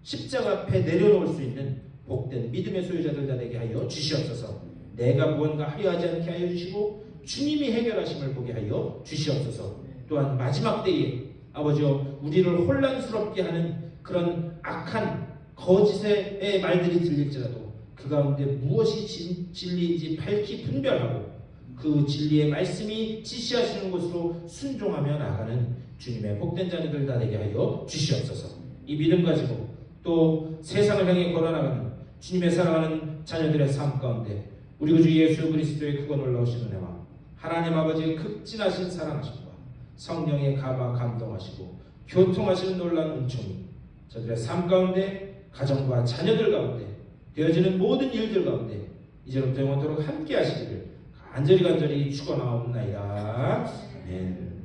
십자가 앞에 내려놓을 수 있는 복된 믿음의 소유자들 다 되게 하여 주시옵소서. 내가 무언가 하려 하지 않게 하여 주시고 주님이 해결하심을 보게 하여 주시옵소서. 또한 마지막 때에 아버지여 우리를 혼란스럽게 하는 그런 악한 거짓의 말들이 들릴지라도 그 가운데 무엇이 진리인지 밝히 분별하고 그 진리의 말씀이 지시하시는 곳으로 순종하며 나가는 주님의 복된 자녀들 다 되게 하여 주시옵소서. 이 믿음 가지고 또 세상을 향해 걸어나가는 주님의 사랑하는 자녀들의 삶 가운데 우리 구주 예수 그리스도의 크고 놀라우신 은혜와 하나님 아버지의 극진하신 사랑하심과 성령의 감화 감동하시고 교통하시는 놀라운 은총이 저들의 삶 가운데 가정과 자녀들 가운데 되어지는 모든 일들 가운데 이제부터 영원토록 함께 하시기를 간절히 축원하옵나이다. 아멘.